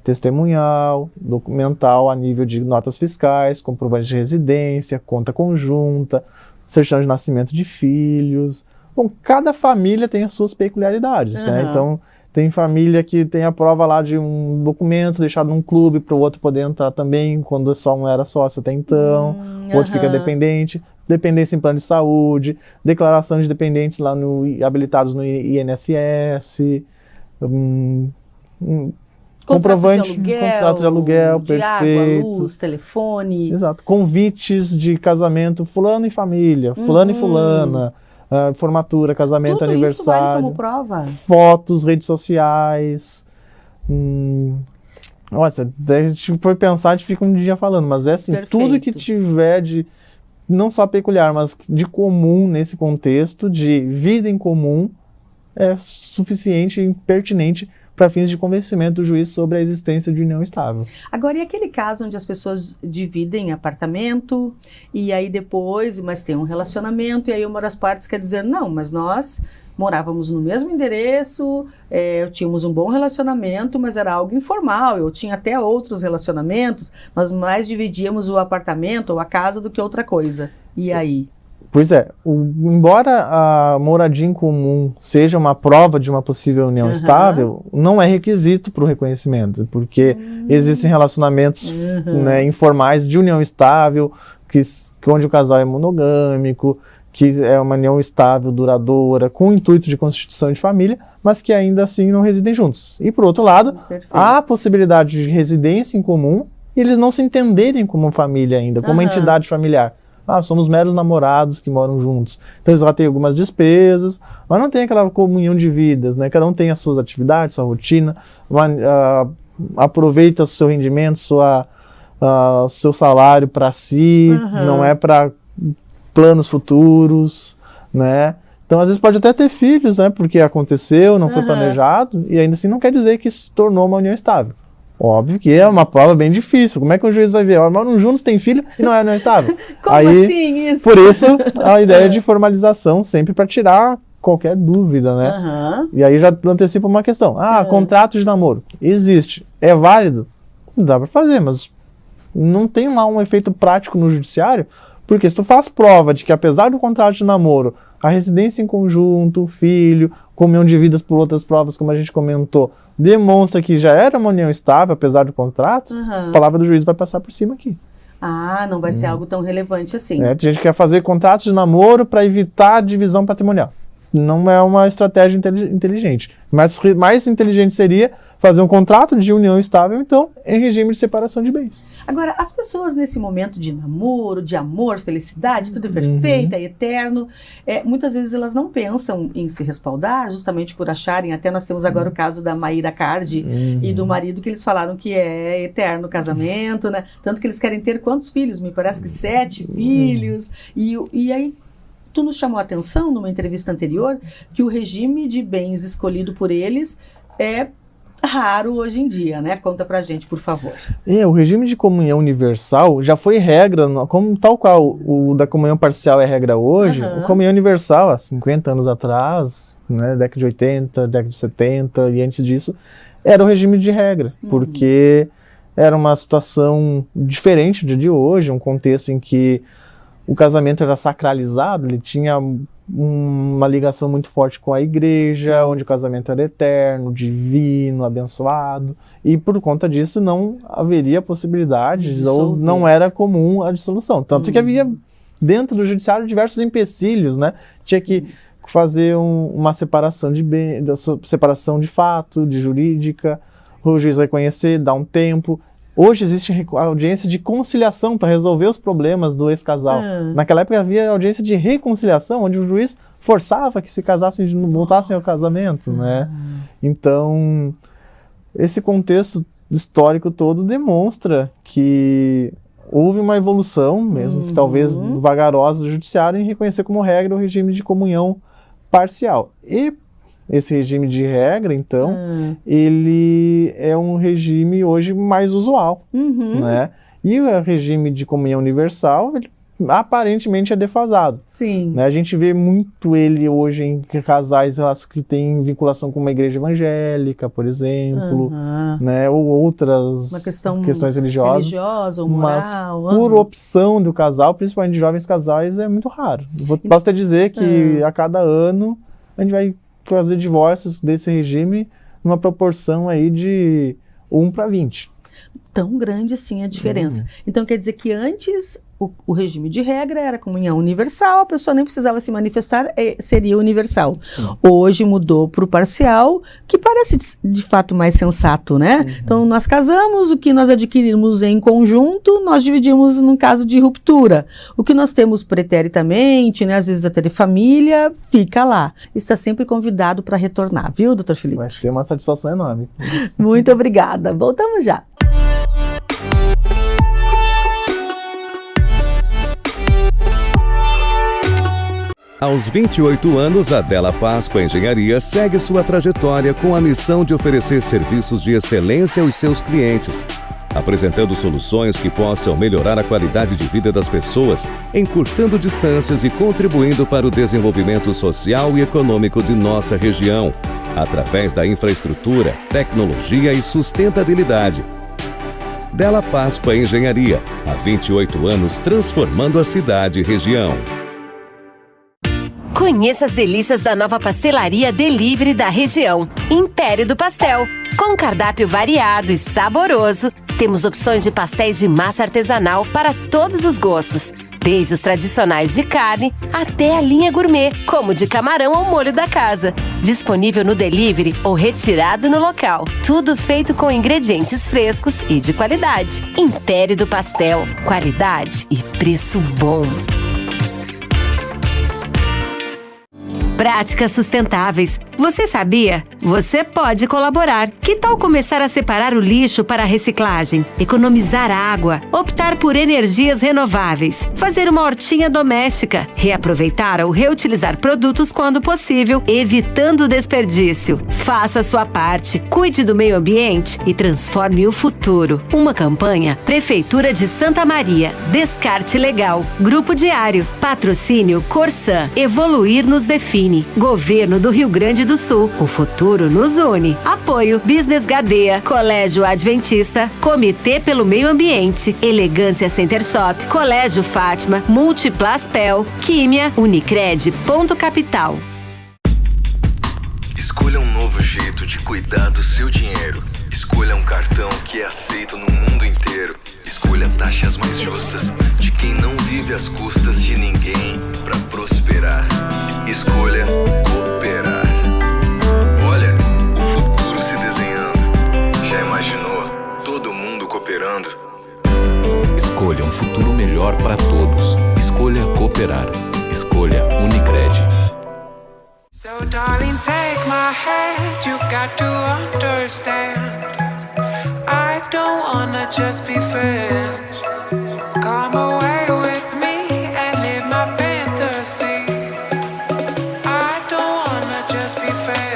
Testemunhal, documental a nível de notas fiscais, comprovante de residência, conta conjunta, certidão de nascimento de filhos. Bom, cada família tem as suas peculiaridades, né? Então, tem família que tem a prova lá de um documento deixado num clube para o outro poder entrar também, quando só um era sócio até então, o outro fica dependente, dependência em plano de saúde, declaração de dependentes lá habilitados no INSS, comprovante, contrato de aluguel, de perfeito. água, luz, telefone. Exato. Convites de casamento, fulano e família, fulano e fulana, formatura, casamento, Tudo aniversário. Isso vale como prova. Fotos, redes sociais. Olha, se a gente for pensar, a gente fica um dia falando, mas é assim, tudo que tiver de, não só peculiar, mas de comum nesse contexto, de vida em comum, é suficiente e pertinente para fins de convencimento do juiz sobre a existência de união estável. Agora, e aquele caso onde as pessoas dividem apartamento e aí depois, mas tem um relacionamento e aí uma das partes quer dizer, não, mas nós morávamos no mesmo endereço, tínhamos um bom relacionamento, mas era algo informal, eu tinha até outros relacionamentos, mas mais dividíamos o apartamento ou a casa do que outra coisa. E aí? Pois é, embora a moradia em comum seja uma prova de uma possível união estável, não é requisito para o reconhecimento, porque existem relacionamentos informais de união estável, onde o casal é monogâmico, que é uma união estável, duradoura, com o intuito de constituição de família, mas que ainda assim não residem juntos. E por outro lado, há a possibilidade de residência em comum e eles não se entenderem como família ainda, como entidade familiar. Somos meros namorados que moram juntos. Então eles lá têm algumas despesas, mas não tem aquela comunhão de vidas, né? Cada um tem as suas atividades, sua rotina, aproveita o seu rendimento, seu salário para si, não é para planos futuros, né? Então às vezes pode até ter filhos, né? Porque aconteceu, não foi planejado, e ainda assim não quer dizer que se tornou uma união estável. Óbvio que é uma prova bem difícil. Como é que o juiz vai ver? Moram juntos, tem filho e não é união estável. Como assim isso? Por isso, a ideia de formalização sempre para tirar qualquer dúvida, né? E aí já antecipa uma questão. Contrato de namoro. Existe. É válido? Dá para fazer, mas não tem lá um efeito prático no judiciário, porque se tu faz prova de que apesar do contrato de namoro, a residência em conjunto, o filho, comunhão de vidas por outras provas, como a gente comentou, demonstra que já era uma união estável, apesar do contrato, a palavra do juiz vai passar por cima aqui. Não vai ser algo tão relevante assim. Tem gente que quer fazer contratos de namoro para evitar a divisão patrimonial. Não é uma estratégia inteligente. Mas mais inteligente seria fazer um contrato de união estável, então, em regime de separação de bens. Agora, as pessoas nesse momento de namoro, de amor, felicidade, tudo é perfeito, é eterno, muitas vezes elas não pensam em se respaldar, justamente por acharem, até nós temos agora o caso da Maíra Cardi e do marido, que eles falaram que é eterno o casamento, né? Tanto que eles querem ter quantos filhos? Me parece que 7 filhos. E aí, tu nos chamou a atenção numa entrevista anterior que o regime de bens escolhido por eles é raro hoje em dia, né? Conta pra gente, por favor. O regime de comunhão universal já foi regra, como tal qual o da comunhão parcial é regra hoje, a comunhão universal, há 50 anos atrás, né, década de 80, década de 70 e antes disso, era o regime de regra, porque era uma situação diferente do dia de hoje, um contexto em que o casamento era sacralizado, ele tinha uma ligação muito forte com a igreja, onde o casamento era eterno, divino, abençoado, e por conta disso não haveria possibilidade, ou não era comum a dissolução. Tanto que havia dentro do judiciário diversos empecilhos, né? Tinha que fazer uma separação separação de fato, de jurídica, o juiz vai conhecer, dar um tempo. Hoje existe audiência de conciliação para resolver os problemas do ex-casal. Naquela época havia audiência de reconciliação, onde o juiz forçava que se casassem e voltassem ao casamento, né? Então, esse contexto histórico todo demonstra que houve uma evolução, mesmo que talvez vagarosa, do judiciário em reconhecer como regra o regime de comunhão parcial. E esse regime de regra, então, ele é um regime hoje mais usual, né? E o regime de comunhão universal, ele aparentemente é defasado. Sim. Né? A gente vê muito ele hoje em casais que têm vinculação com uma igreja evangélica, por exemplo, né? Ou outras questões religiosas. Religiosa ou moral. Mas por opção do casal, principalmente de jovens casais, é muito raro. Posso até dizer que a cada ano a gente vai fazer divórcios desse regime numa proporção aí de 1:20. Tão grande assim a diferença. Então quer dizer que antes o regime de regra era comunhão universal, a pessoa nem precisava se manifestar, seria universal. Hoje mudou para o parcial, que parece de fato mais sensato, né? Então nós casamos, o que nós adquirimos em conjunto, nós dividimos no caso de ruptura. O que nós temos preteritamente, né, às vezes até de família, fica lá. Está sempre convidado para retornar, viu, doutor Felipe? Vai ser uma satisfação enorme. Muito obrigada. Voltamos já. Aos 28 anos, a Della Páscoa Engenharia segue sua trajetória com a missão de oferecer serviços de excelência aos seus clientes, apresentando soluções que possam melhorar a qualidade de vida das pessoas, encurtando distâncias e contribuindo para o desenvolvimento social e econômico de nossa região, através da infraestrutura, tecnologia e sustentabilidade. Della Páscoa Engenharia, há 28 anos transformando a cidade e região. Conheça as delícias da nova pastelaria Delivery da região, Império do Pastel. Com um cardápio variado e saboroso, temos opções de pastéis de massa artesanal para todos os gostos, desde os tradicionais de carne até a linha gourmet, como de camarão ao molho da casa. Disponível no delivery ou retirado no local. Tudo feito com ingredientes frescos e de qualidade. Império do Pastel, qualidade e preço bom. Práticas sustentáveis. Você sabia? Você pode colaborar. Que tal começar a separar o lixo para a reciclagem, economizar água, optar por energias renováveis, fazer uma hortinha doméstica, reaproveitar ou reutilizar produtos quando possível, evitando o desperdício. Faça a sua parte, cuide do meio ambiente e transforme o futuro. Uma campanha Prefeitura de Santa Maria, Descarte Legal, Grupo Diário, Patrocínio Corsã, Evoluir nos define. Governo do Rio Grande do Sul, o futuro nos une. Apoio Business Gadeia, Colégio Adventista, Comitê pelo Meio Ambiente, Elegância Center Shop, Colégio Fátima, Multiplaspel, Químia, Unicred, Ponto Capital. Escolha um novo jeito de cuidar do seu dinheiro. Escolha um cartão que é aceito no mundo inteiro. Escolha taxas mais justas de quem não vive às custas de ninguém para prosperar. Escolha cooperar. Olha, o futuro se desenhando. Já imaginou todo mundo cooperando? Escolha um futuro melhor para todos. Escolha cooperar. Escolha Unicred. So darling, take my hand, you got to understand. I don't wanna just be friends. Come away with me and live my fantasy. I don't wanna just be friends.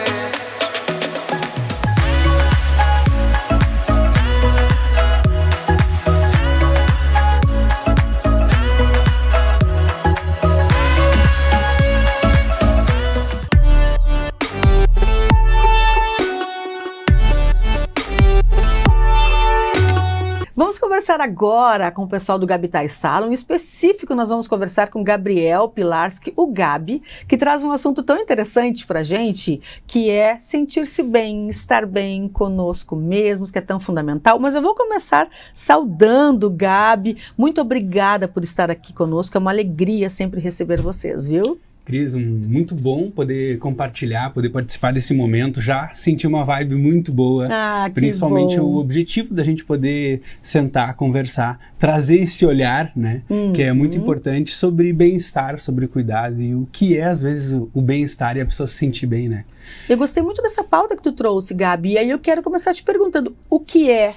Vamos conversar agora com o pessoal do Gabitai Salon. Em específico, nós vamos conversar com Gabriel Pilarski, o Gabi, que traz um assunto tão interessante para a gente, que é sentir-se bem, estar bem conosco mesmos, que é tão fundamental. Mas eu vou começar saudando o Gabi. Muito obrigada por estar aqui conosco. É uma alegria sempre receber vocês, viu? Cris, muito bom poder compartilhar, poder participar desse momento. Já senti uma vibe muito boa, principalmente bom. O objetivo da gente poder sentar, conversar, trazer esse olhar, né, que é muito importante sobre bem-estar, sobre cuidado e o que é, às vezes, o bem-estar e a pessoa se sentir bem, né? Eu gostei muito dessa pauta que tu trouxe, Gabi, e aí eu quero começar te perguntando, o que é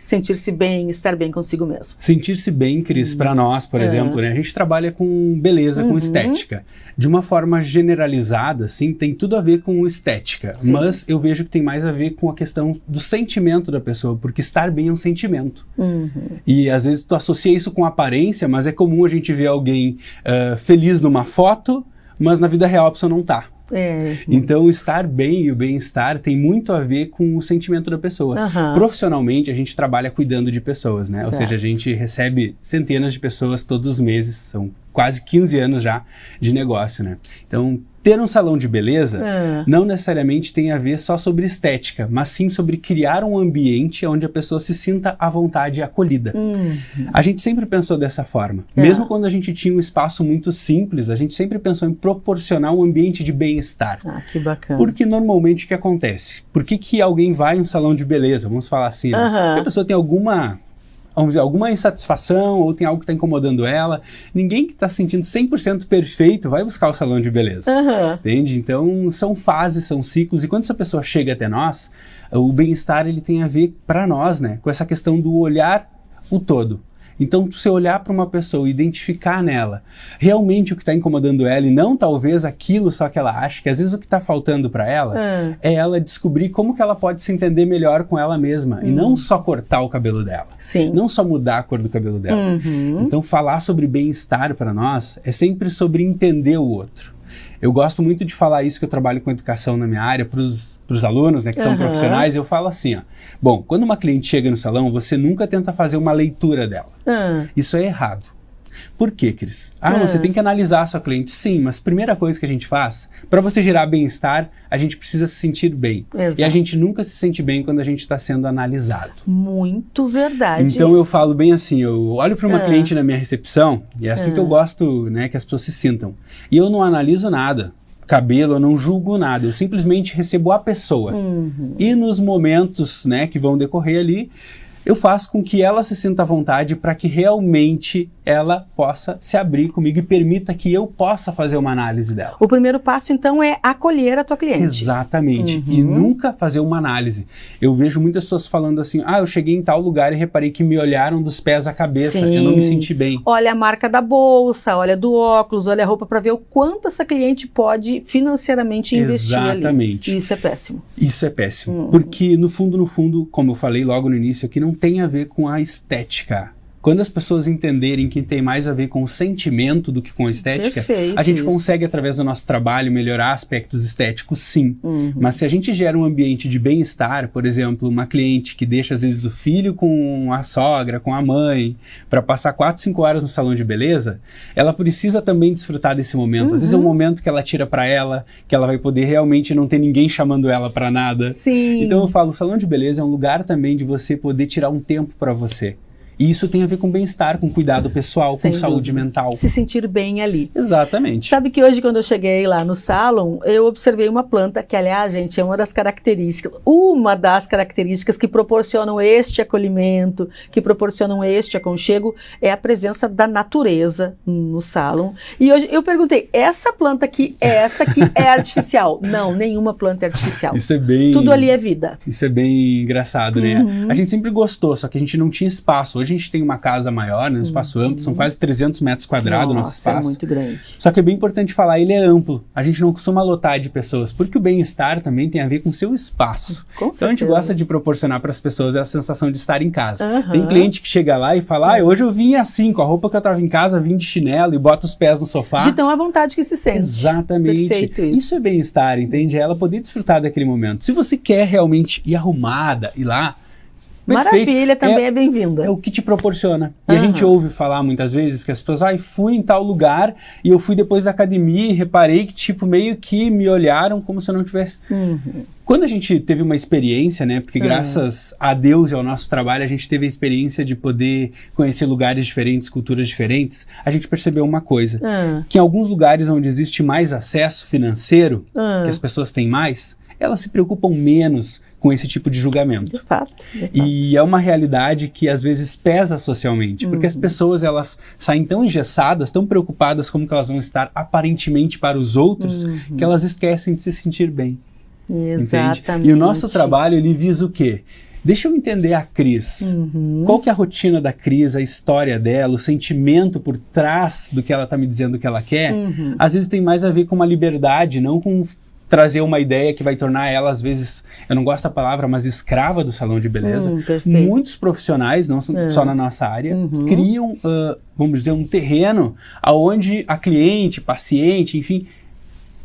sentir-se bem, estar bem consigo mesmo? Sentir-se bem, Cris, para nós, por exemplo, né, a gente trabalha com beleza, com estética. De uma forma generalizada, assim, tem tudo a ver com estética. Sim. Mas eu vejo que tem mais a ver com a questão do sentimento da pessoa, porque estar bem é um sentimento. E às vezes tu associa isso com aparência, mas é comum a gente ver alguém feliz numa foto, mas na vida real a pessoa não tá. Então, estar bem e o bem-estar tem muito a ver com o sentimento da pessoa. Profissionalmente, a gente trabalha cuidando de pessoas, né? Ou seja, a gente recebe centenas de pessoas todos os meses, são quase 15 anos já de negócio, né? Então, ter um salão de beleza não necessariamente tem a ver só sobre estética, mas sim sobre criar um ambiente onde a pessoa se sinta à vontade e acolhida. A gente sempre pensou dessa forma. Mesmo quando a gente tinha um espaço muito simples, a gente sempre pensou em proporcionar um ambiente de bem-estar. Que bacana. Porque normalmente o que acontece? Por que alguém vai em um salão de beleza? Vamos falar assim, né? Porque a pessoa tem alguma insatisfação ou tem algo que está incomodando ela. Ninguém que está se sentindo 100% perfeito vai buscar o salão de beleza, entende? Então, são fases, são ciclos, e quando essa pessoa chega até nós, o bem-estar ele tem a ver, para nós, né, com essa questão do olhar o todo. Então, você olhar para uma pessoa e identificar nela realmente o que está incomodando ela e não talvez aquilo só que ela acha, que às vezes o que está faltando para ela é ela descobrir como que ela pode se entender melhor com ela mesma e não só cortar o cabelo dela, não só mudar a cor do cabelo dela. Então, falar sobre bem-estar para nós é sempre sobre entender o outro. Eu gosto muito de falar isso, que eu trabalho com educação na minha área, para os alunos, né, que são profissionais, eu falo assim, ó, bom, quando uma cliente chega no salão, você nunca tenta fazer uma leitura dela. Isso é errado. Por quê, Cris? Você tem que analisar a sua cliente. Sim, mas a primeira coisa que a gente faz, para você gerar bem-estar, a gente precisa se sentir bem. E a gente nunca se sente bem quando a gente está sendo analisado. Muito verdade. Então eu falo bem assim, eu olho para uma cliente na minha recepção, e é assim que eu gosto, né, que as pessoas se sintam. E eu não analiso nada. Cabelo, eu não julgo nada, eu simplesmente recebo a pessoa. E nos momentos, né, que vão decorrer ali, eu faço com que ela se sinta à vontade para que realmente ela possa se abrir comigo e permita que eu possa fazer uma análise dela. O primeiro passo, então, é acolher a tua cliente. Exatamente. E nunca fazer uma análise. Eu vejo muitas pessoas falando assim, eu cheguei em tal lugar e reparei que me olharam dos pés à cabeça, eu não me senti bem. Olha a marca da bolsa, olha do óculos, olha a roupa, para ver o quanto essa cliente pode financeiramente investir ali. Isso é péssimo. Isso é péssimo. Porque, no fundo, como eu falei logo no início aqui, não tem a ver com a estética. Quando as pessoas entenderem que tem mais a ver com o sentimento do que com a estética, a gente consegue, através do nosso trabalho, melhorar aspectos estéticos, sim. Mas se a gente gera um ambiente de bem-estar, por exemplo, uma cliente que deixa, às vezes, o filho com a sogra, com a mãe, para passar 4, 5 horas no salão de beleza, ela precisa também desfrutar desse momento. Às vezes é um momento que ela tira para ela, que ela vai poder realmente não ter ninguém chamando ela para nada. Então eu falo, o salão de beleza é um lugar também de você poder tirar um tempo para você. E isso tem a ver com bem-estar, com cuidado pessoal, com saúde mental. Se sentir bem ali. Exatamente. Sabe que hoje, quando eu cheguei lá no salão, eu observei uma planta que, aliás, gente, é uma das características que proporcionam este acolhimento, que proporcionam este aconchego, é a presença da natureza no salão. E hoje eu perguntei, essa planta aqui é artificial? Não, nenhuma planta é artificial. Isso é bem... Tudo ali é vida. Isso é bem engraçado, né? A gente sempre gostou, só que a gente não tinha espaço. Hoje a gente tem uma casa maior, né, um espaço amplo, são quase 300 metros quadrados o nosso espaço. É muito grande. Só que é bem importante falar, ele é amplo. A gente não costuma lotar de pessoas, porque o bem-estar também tem a ver com o seu espaço. Então a gente gosta de proporcionar para as pessoas a sensação de estar em casa. Tem cliente que chega lá e fala, hoje eu vim assim, com a roupa que eu estava em casa, vim de chinelo e bota os pés no sofá. De tão à vontade que se sente. Exatamente. Perfeito isso é bem-estar, entende? É ela poder desfrutar daquele momento. Se você quer realmente ir arrumada, ir lá, maravilha, também é bem-vinda. É o que te proporciona. E a gente ouve falar muitas vezes que as pessoas, fui em tal lugar e eu fui depois da academia e reparei que, tipo, meio que me olharam como se eu não tivesse... Quando a gente teve uma experiência, né, porque graças a Deus e ao nosso trabalho, a gente teve a experiência de poder conhecer lugares diferentes, culturas diferentes, a gente percebeu uma coisa, que em alguns lugares onde existe mais acesso financeiro, que as pessoas têm mais, elas se preocupam menos com esse tipo de julgamento. De fato. E é uma realidade que às vezes pesa socialmente, porque as pessoas elas saem tão engessadas, tão preocupadas como que elas vão estar aparentemente para os outros, que elas esquecem de se sentir bem. Exatamente. Entende? E o nosso trabalho, ele visa o quê? deixa eu entender a Cris. Qual que é a rotina da Cris, a história dela, o sentimento por trás do que ela está me dizendo que ela quer. Às vezes tem mais a ver com uma liberdade, não com trazer uma ideia que vai tornar ela, às vezes, eu não gosto da palavra, mas escrava do salão de beleza. Muitos profissionais, não só na nossa área, criam, vamos dizer, um terreno onde a cliente, paciente, enfim,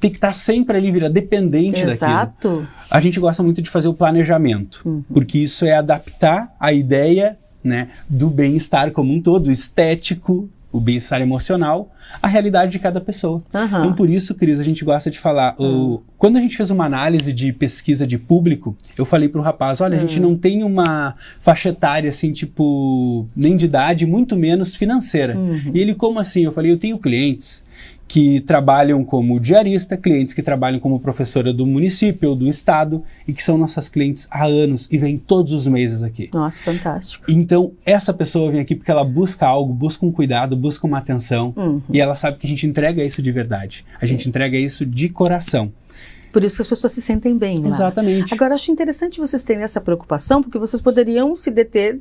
tem que estar sempre ali, vira dependente daquilo. A gente gosta muito de fazer o planejamento, porque isso é adaptar a ideia, né, do bem-estar como um todo, estético, o bem-estar emocional, à realidade de cada pessoa. Então, por isso, Cris, a gente gosta de falar. Quando a gente fez uma análise de pesquisa de público, eu falei para o rapaz, olha, a gente não tem uma faixa etária, assim, tipo, nem de idade, muito menos financeira. E ele, como assim? Eu falei, eu tenho clientes que trabalham como diarista, clientes que trabalham como professora do município ou do estado e que são nossas clientes há anos e vêm todos os meses aqui. Nossa, fantástico. Então, essa pessoa vem aqui porque ela busca algo, busca um cuidado, busca uma atenção e ela sabe que a gente entrega isso de verdade. A gente entrega isso de coração. Por isso que as pessoas se sentem bem lá. Exatamente. Agora, acho interessante vocês terem essa preocupação, porque vocês poderiam se deter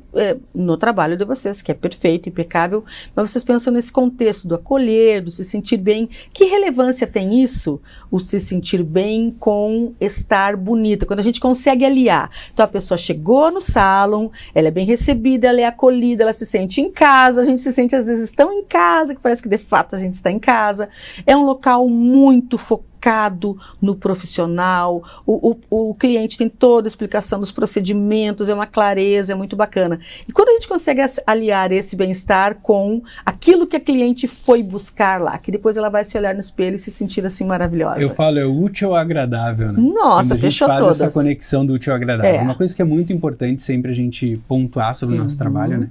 no trabalho de vocês, que é perfeito, impecável, mas vocês pensam nesse contexto do acolher, do se sentir bem. Que relevância tem isso, o se sentir bem com estar bonita? Quando a gente consegue aliar. Então, a pessoa chegou no salão, ela é bem recebida, ela é acolhida, ela se sente em casa, a gente se sente às vezes tão em casa, que parece que de fato a gente está em casa. É um local muito focado no profissional, o cliente tem toda a explicação dos procedimentos, é uma clareza, é muito bacana. E quando a gente consegue aliar esse bem-estar com aquilo que a cliente foi buscar lá, que depois ela vai se olhar no espelho e se sentir assim maravilhosa. Eu falo, é útil ao agradável, né? Nossa, quando fechou todas. A gente faz essa conexão do útil ao agradável. Uma coisa que é muito importante sempre a gente pontuar sobre o nosso trabalho, né?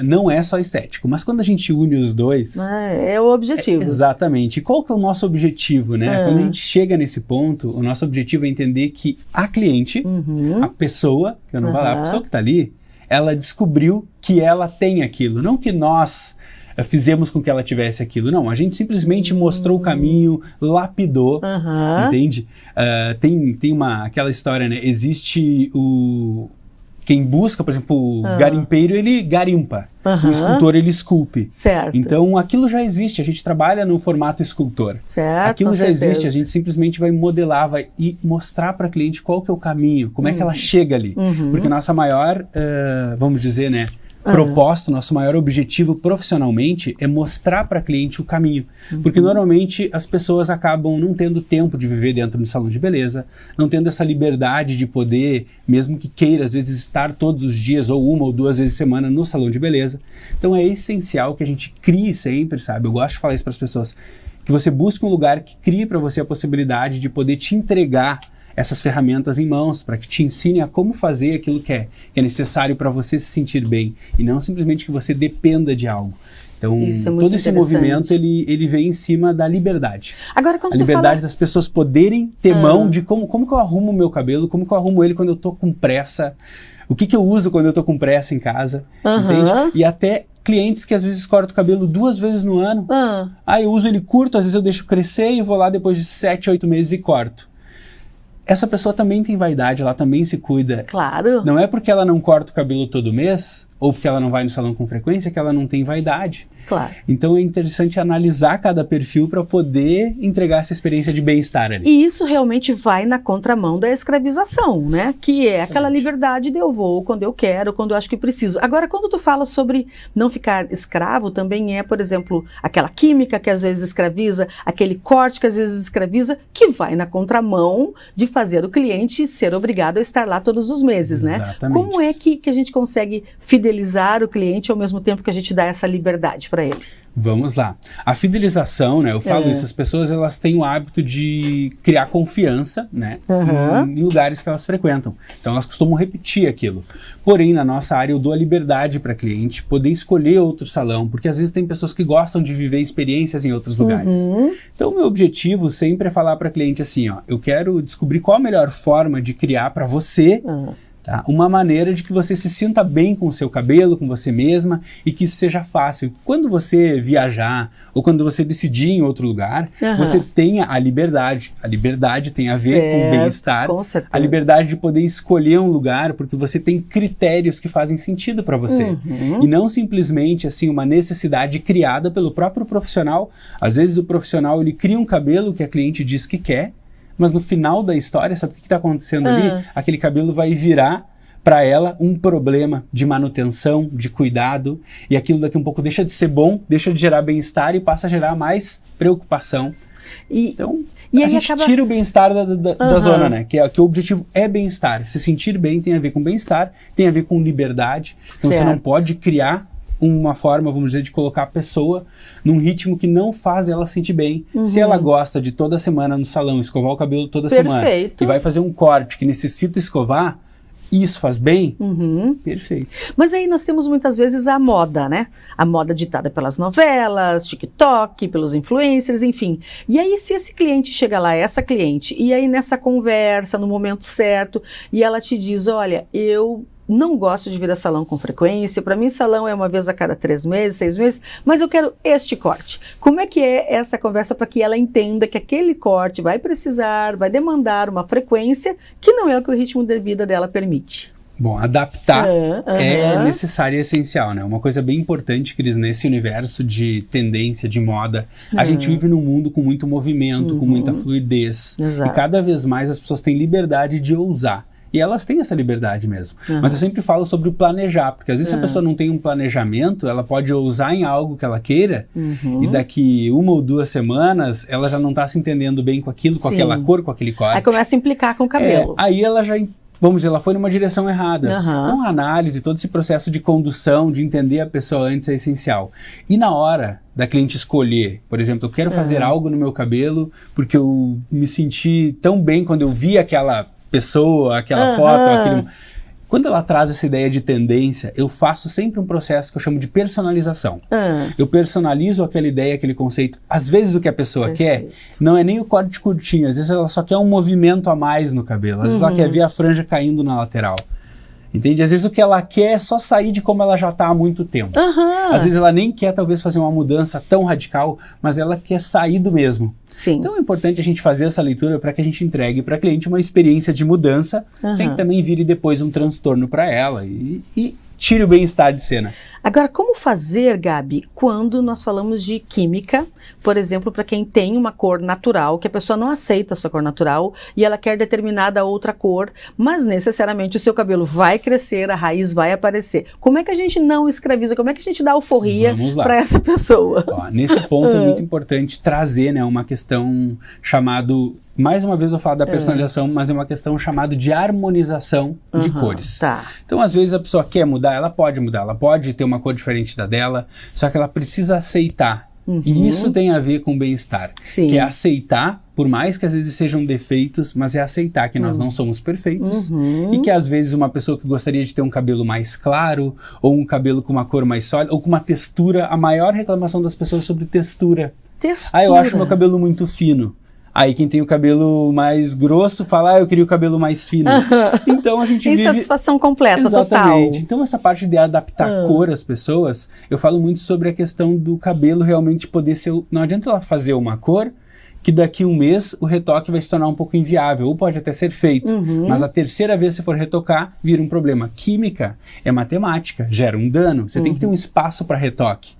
Não é só estético, mas quando a gente une os dois... É o objetivo. Exatamente. E qual que é o nosso objetivo, né? Quando a gente chega nesse ponto, o nosso objetivo é entender que a cliente, a pessoa, que eu não vou falar, a pessoa que está ali, ela descobriu que ela tem aquilo. Não que nós fizemos com que ela tivesse aquilo. Não, a gente simplesmente mostrou o caminho, lapidou, entende? Tem aquela história, né? Existe quem busca, por exemplo, o garimpeiro, ele garimpa. O escultor, ele esculpe. Certo. Então, aquilo já existe. A gente trabalha no formato escultor. Certo, aquilo já existe. A gente simplesmente vai modelar, vai mostrar para a cliente qual que é o caminho, como é que ela chega ali. Porque nossa maior, vamos dizer, né, propósito, nosso maior objetivo profissionalmente é mostrar para a cliente o caminho. Porque normalmente as pessoas acabam não tendo tempo de viver dentro do salão de beleza, não tendo essa liberdade de poder, mesmo que queira, às vezes, estar todos os dias ou 1 ou 2 vezes por semana no salão de beleza. Então é essencial que a gente crie sempre, sabe? Eu gosto de falar isso para as pessoas, que você busque um lugar que crie para você a possibilidade de poder te entregar essas ferramentas em mãos, para que te ensine a como fazer aquilo que é necessário para você se sentir bem, e não simplesmente que você dependa de algo. Então, todo esse movimento, ele vem em cima da liberdade. Agora, quando a liberdade das pessoas poderem ter mão de como que eu arrumo o meu cabelo, como que eu arrumo ele quando eu estou com pressa, o que eu uso quando eu estou com pressa em casa, entende? E até clientes que às vezes cortam o cabelo 2 vezes no ano. Eu uso ele curto, às vezes eu deixo crescer e vou lá depois de 7, 8 meses e corto. Essa pessoa também tem vaidade, ela também se cuida. Claro. Não é porque ela não corta o cabelo todo mês, ou porque ela não vai no salão com frequência, que ela não tem vaidade. Claro. Então é interessante analisar cada perfil para poder entregar essa experiência de bem-estar ali. E isso realmente vai na contramão da escravização, né? Que é aquela liberdade de eu vou quando eu quero, quando eu acho que preciso. Agora, quando tu fala sobre não ficar escravo, também é, por exemplo, aquela química que às vezes escraviza, aquele corte que às vezes escraviza, que vai na contramão de fazer o cliente ser obrigado a estar lá todos os meses, né? Exatamente. Como é que a gente consegue fidelizar o cliente ao mesmo tempo que a gente dá essa liberdade para ele? Vamos lá. A fidelização, né? Eu falo isso, as pessoas elas têm o hábito de criar confiança, né? Em lugares que elas frequentam. Então elas costumam repetir aquilo. Porém, na nossa área eu dou a liberdade para cliente poder escolher outro salão, porque às vezes tem pessoas que gostam de viver experiências em outros lugares. Então o meu objetivo sempre é falar para cliente assim, ó, eu quero descobrir qual a melhor forma de criar para você Tá? Uma maneira de que você se sinta bem com o seu cabelo, com você mesma, e que isso seja fácil. Quando você viajar, ou quando você decidir em outro lugar, você tenha a liberdade. A liberdade tem a ver com bem-estar. Com certeza. A liberdade de poder escolher um lugar, porque você tem critérios que fazem sentido para você. E não simplesmente assim uma necessidade criada pelo próprio profissional. Às vezes o profissional ele cria um cabelo que a cliente diz que quer, mas no final da história, sabe o que está acontecendo ali? Aquele cabelo vai virar para ela um problema de manutenção, de cuidado, e aquilo daqui um pouco deixa de ser bom, deixa de gerar bem-estar e passa a gerar mais preocupação. Então, a gente tira o bem-estar da zona, né? Que o objetivo é bem-estar. Se sentir bem tem a ver com bem-estar, tem a ver com liberdade. Então você não pode criar uma forma, vamos dizer, de colocar a pessoa num ritmo que não faz ela sentir bem. Se ela gosta de toda semana no salão escovar o cabelo toda semana e vai fazer um corte que necessita escovar, isso faz bem? Perfeito. Mas aí nós temos muitas vezes a moda, né? A moda ditada pelas novelas, TikTok, pelos influencers, enfim. E aí se esse cliente chega lá, essa cliente, e aí nessa conversa, no momento certo, e ela te diz, olha, eu não gosto de vir a salão com frequência, para mim salão é uma vez a cada 3 meses, 6 meses, mas eu quero este corte. Como é que é essa conversa para que ela entenda que aquele corte vai precisar, vai demandar uma frequência que não é o que o ritmo de vida dela permite? Bom, adaptar é necessário e essencial, né? Uma coisa bem importante, Cris, nesse universo de tendência, de moda, a gente vive num mundo com muito movimento, com muita fluidez. E cada vez mais as pessoas têm liberdade de ousar. E elas têm essa liberdade mesmo. Mas eu sempre falo sobre o planejar, porque às vezes se a pessoa não tem um planejamento, ela pode ousar em algo que ela queira, e daqui 1 ou 2 semanas, ela já não está se entendendo bem com aquilo, com aquela cor, com aquele corte. Aí começa a implicar com o cabelo. Aí ela já, vamos dizer, ela foi numa direção errada. Então a análise, todo esse processo de condução, de entender a pessoa antes é essencial. E na hora da cliente escolher, por exemplo, eu quero fazer algo no meu cabelo, porque eu me senti tão bem quando eu vi aquela pessoa, aquela foto, quando ela traz essa ideia de tendência, eu faço sempre um processo que eu chamo de personalização. Eu personalizo aquela ideia, aquele conceito. Às vezes o que a pessoa quer não é nem o corte curtinho, às vezes ela só quer um movimento a mais no cabelo, às vezes ela quer ver a franja caindo na lateral. Entende? Às vezes o que ela quer é só sair de como ela já está há muito tempo. Às vezes ela nem quer talvez fazer uma mudança tão radical, mas ela quer sair do mesmo. Então é importante a gente fazer essa leitura para que a gente entregue para a cliente uma experiência de mudança, sem que também vire depois um transtorno para ela e tire o bem-estar de cena. Agora, como fazer, Gabi, quando nós falamos de química, por exemplo, para quem tem uma cor natural, que a pessoa não aceita a sua cor natural e ela quer determinada outra cor, mas necessariamente o seu cabelo vai crescer, a raiz vai aparecer. Como é que a gente não escraviza? Como é que a gente dá alforria para essa pessoa? Ó, nesse ponto é muito importante trazer, né, uma questão chamado... Mais uma vez eu falo da personalização, mas é uma questão chamada de harmonização de cores. Então, às vezes a pessoa quer mudar, ela pode ter uma cor diferente da dela, só que ela precisa aceitar. E isso tem a ver com bem-estar, que é aceitar, por mais que às vezes sejam defeitos, mas é aceitar que nós não somos perfeitos e que às vezes uma pessoa que gostaria de ter um cabelo mais claro, ou um cabelo com uma cor mais sólida, ou com uma textura, a maior reclamação das pessoas é sobre textura. Eu acho meu cabelo muito fino. Aí quem tem o cabelo mais grosso fala, eu queria o cabelo mais fino. Então a gente vive... Insatisfação completa, Exatamente. total. Então essa parte de adaptar a cor às pessoas, eu falo muito sobre a questão do cabelo realmente poder ser... Não adianta ela fazer uma cor que daqui 1 mês o retoque vai se tornar um pouco inviável, ou pode até ser feito, mas a terceira vez que você for retocar, vira um problema. Química é matemática, gera um dano, você tem que ter um espaço para retoque.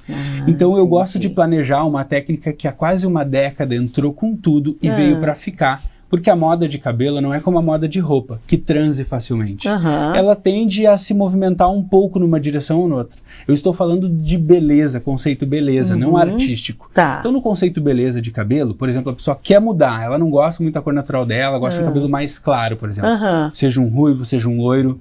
Então eu gosto de planejar uma técnica que há quase 1 década entrou com tudo e veio para ficar. Porque a moda de cabelo não é como a moda de roupa, que transe facilmente. Ela tende a se movimentar um pouco numa direção ou noutra. Eu estou falando de beleza, conceito beleza, não artístico. Então no conceito beleza de cabelo, por exemplo, a pessoa quer mudar, ela não gosta muito da cor natural dela, gosta de um cabelo mais claro, por exemplo. Seja um ruivo, seja um loiro.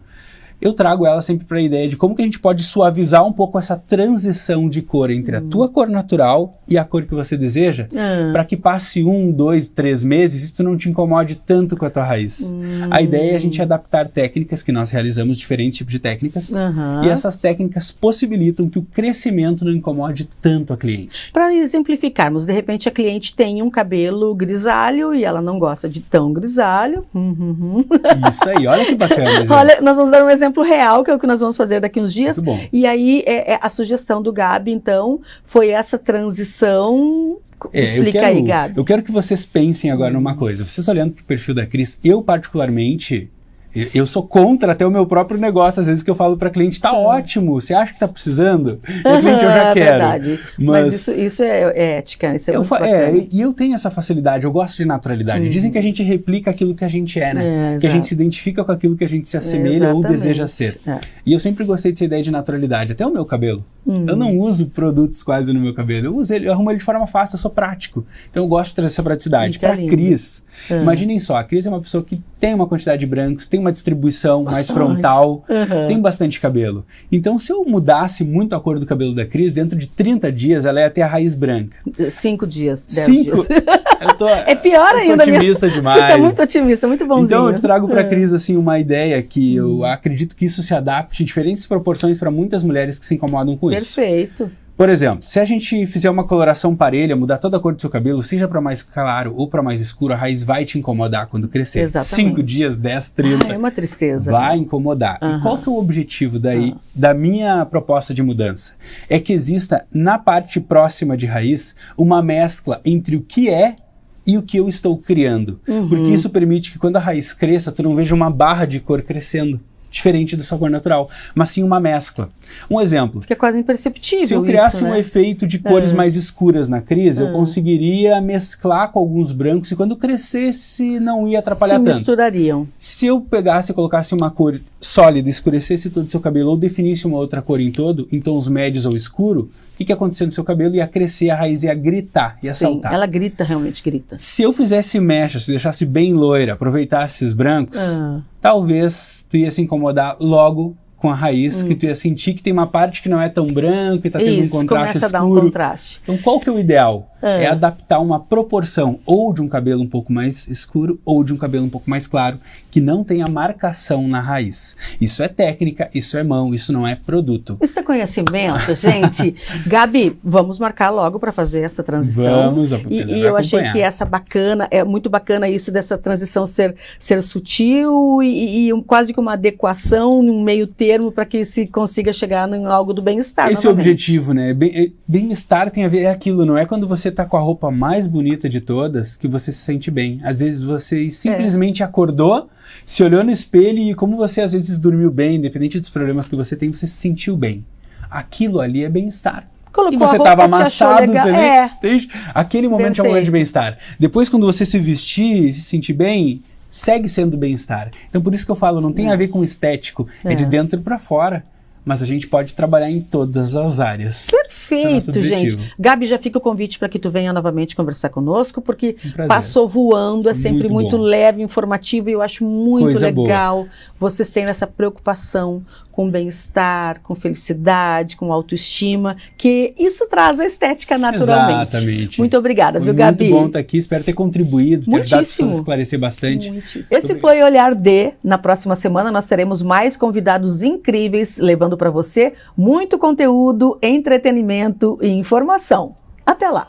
eu trago ela sempre para a ideia de como que a gente pode suavizar um pouco essa transição de cor entre a tua cor natural e a cor que você deseja, para que passe 1, 2, 3 meses e tu não te incomode tanto com a tua raiz. A ideia é a gente adaptar técnicas, que nós realizamos diferentes tipos de técnicas, e essas técnicas possibilitam que o crescimento não incomode tanto a cliente. Para exemplificarmos, de repente a cliente tem um cabelo grisalho e ela não gosta de tão grisalho. Isso aí, olha que bacana. Olha, nós vamos dar um exemplo real, que é o que nós vamos fazer daqui uns dias. Muito bom. E aí, a sugestão do Gabi, então, foi essa transição. Explica aí, Gabi. Eu quero que vocês pensem agora numa coisa. Vocês olhando para o perfil da Cris, eu particularmente... Eu sou contra até o meu próprio negócio, às vezes que eu falo para cliente, tá ótimo, você acha que tá precisando? E a cliente, eu já quero. Verdade. Mas isso é ética, isso é muito bacana. E eu tenho essa facilidade, eu gosto de naturalidade. Dizem que a gente replica aquilo que a gente é, né? Que a gente se identifica com aquilo que a gente se assemelha ou deseja ser. E eu sempre gostei dessa ideia de naturalidade, até o meu cabelo. Eu não uso produtos quase no meu cabelo, eu arrumo ele de forma fácil, eu sou prático. Então eu gosto de trazer essa praticidade. Para a Cris, imaginem só, a Cris é uma pessoa que tem uma quantidade de brancos, tem uma distribuição mais frontal, tem bastante cabelo. Então, se eu mudasse muito a cor do cabelo da Cris, dentro de 30 dias ela ia ter a raiz branca. 5 dias, 10 dias. É pior ainda. Eu sou otimista demais. Tá muito otimista, muito bonzinho. Então, eu trago para a Cris assim, uma ideia que eu acredito que isso se adapte em diferentes proporções para muitas mulheres que se incomodam com isso. Perfeito. Por exemplo, se a gente fizer uma coloração parelha, mudar toda a cor do seu cabelo, seja para mais claro ou para mais escuro, a raiz vai te incomodar quando crescer. Exatamente. 5 dias, 10, 30. É uma tristeza. Vai incomodar. E qual que é o objetivo daí da minha proposta de mudança? É que exista na parte próxima de raiz uma mescla entre o que é e o que eu estou criando. Porque isso permite que quando a raiz cresça, tu não veja uma barra de cor crescendo, diferente da sua cor natural, mas sim uma mescla. Um exemplo. Fica quase imperceptível. Se eu criasse isso, um né? efeito de cores mais escuras na Cris, eu conseguiria mesclar com alguns brancos e quando crescesse não ia atrapalhar tanto. Se misturariam. Se eu pegasse e colocasse uma cor sólida, escurecesse todo o seu cabelo ou definisse uma outra cor em todo, em tons médios ou escuro, o que acontecia no seu cabelo? Ia crescer, a raiz ia gritar, ia saltar. Ela grita, realmente grita. Se eu fizesse mecha, se deixasse bem loira, aproveitasse esses brancos, talvez tu ia se incomodar logo com a raiz, que tu ia sentir que tem uma parte que não é tão branca e tá tendo um contraste começa escuro. A dar um contraste. Então qual que é o ideal? É adaptar uma proporção ou de um cabelo um pouco mais escuro ou de um cabelo um pouco mais claro, que não tenha marcação na raiz. Isso é técnica, isso é mão, isso não é produto. Isso é conhecimento, gente. Gabi, vamos marcar logo para fazer essa transição. Vamos, e eu achei que é muito bacana isso dessa transição ser sutil e quase que uma adequação, um meio termo para que se consiga chegar em algo do bem-estar. Esse é o objetivo, né? Bem-estar tem a ver, é aquilo, não é quando você tá com a roupa mais bonita de todas que você se sente bem. Às vezes você simplesmente acordou, se olhou no espelho e como você às vezes dormiu bem, independente dos problemas que você tem, você se sentiu bem. Aquilo ali é bem-estar. E você estava amassado, você nem entende? Aquele momento é um momento de bem-estar. Depois, quando você se vestir e se sentir bem, segue sendo bem-estar. Então, por isso que eu falo, não tem a ver com estético, é de dentro para fora. Mas a gente pode trabalhar em todas as áreas. Perfeito, gente. Gabi, já fica o convite para que tu venha novamente conversar conosco, porque passou voando, é sempre muito leve, informativo, e eu acho muito legal vocês terem essa preocupação com bem-estar, com felicidade, com autoestima, que isso traz a estética naturalmente. Exatamente. Muito obrigada, viu, Gabi? Muito bom estar aqui, espero ter contribuído, ter ajudado a esclarecer bastante. Esse foi o Olhar D. Na próxima semana nós teremos mais convidados incríveis, levando para você muito conteúdo, entretenimento e informação. Até lá!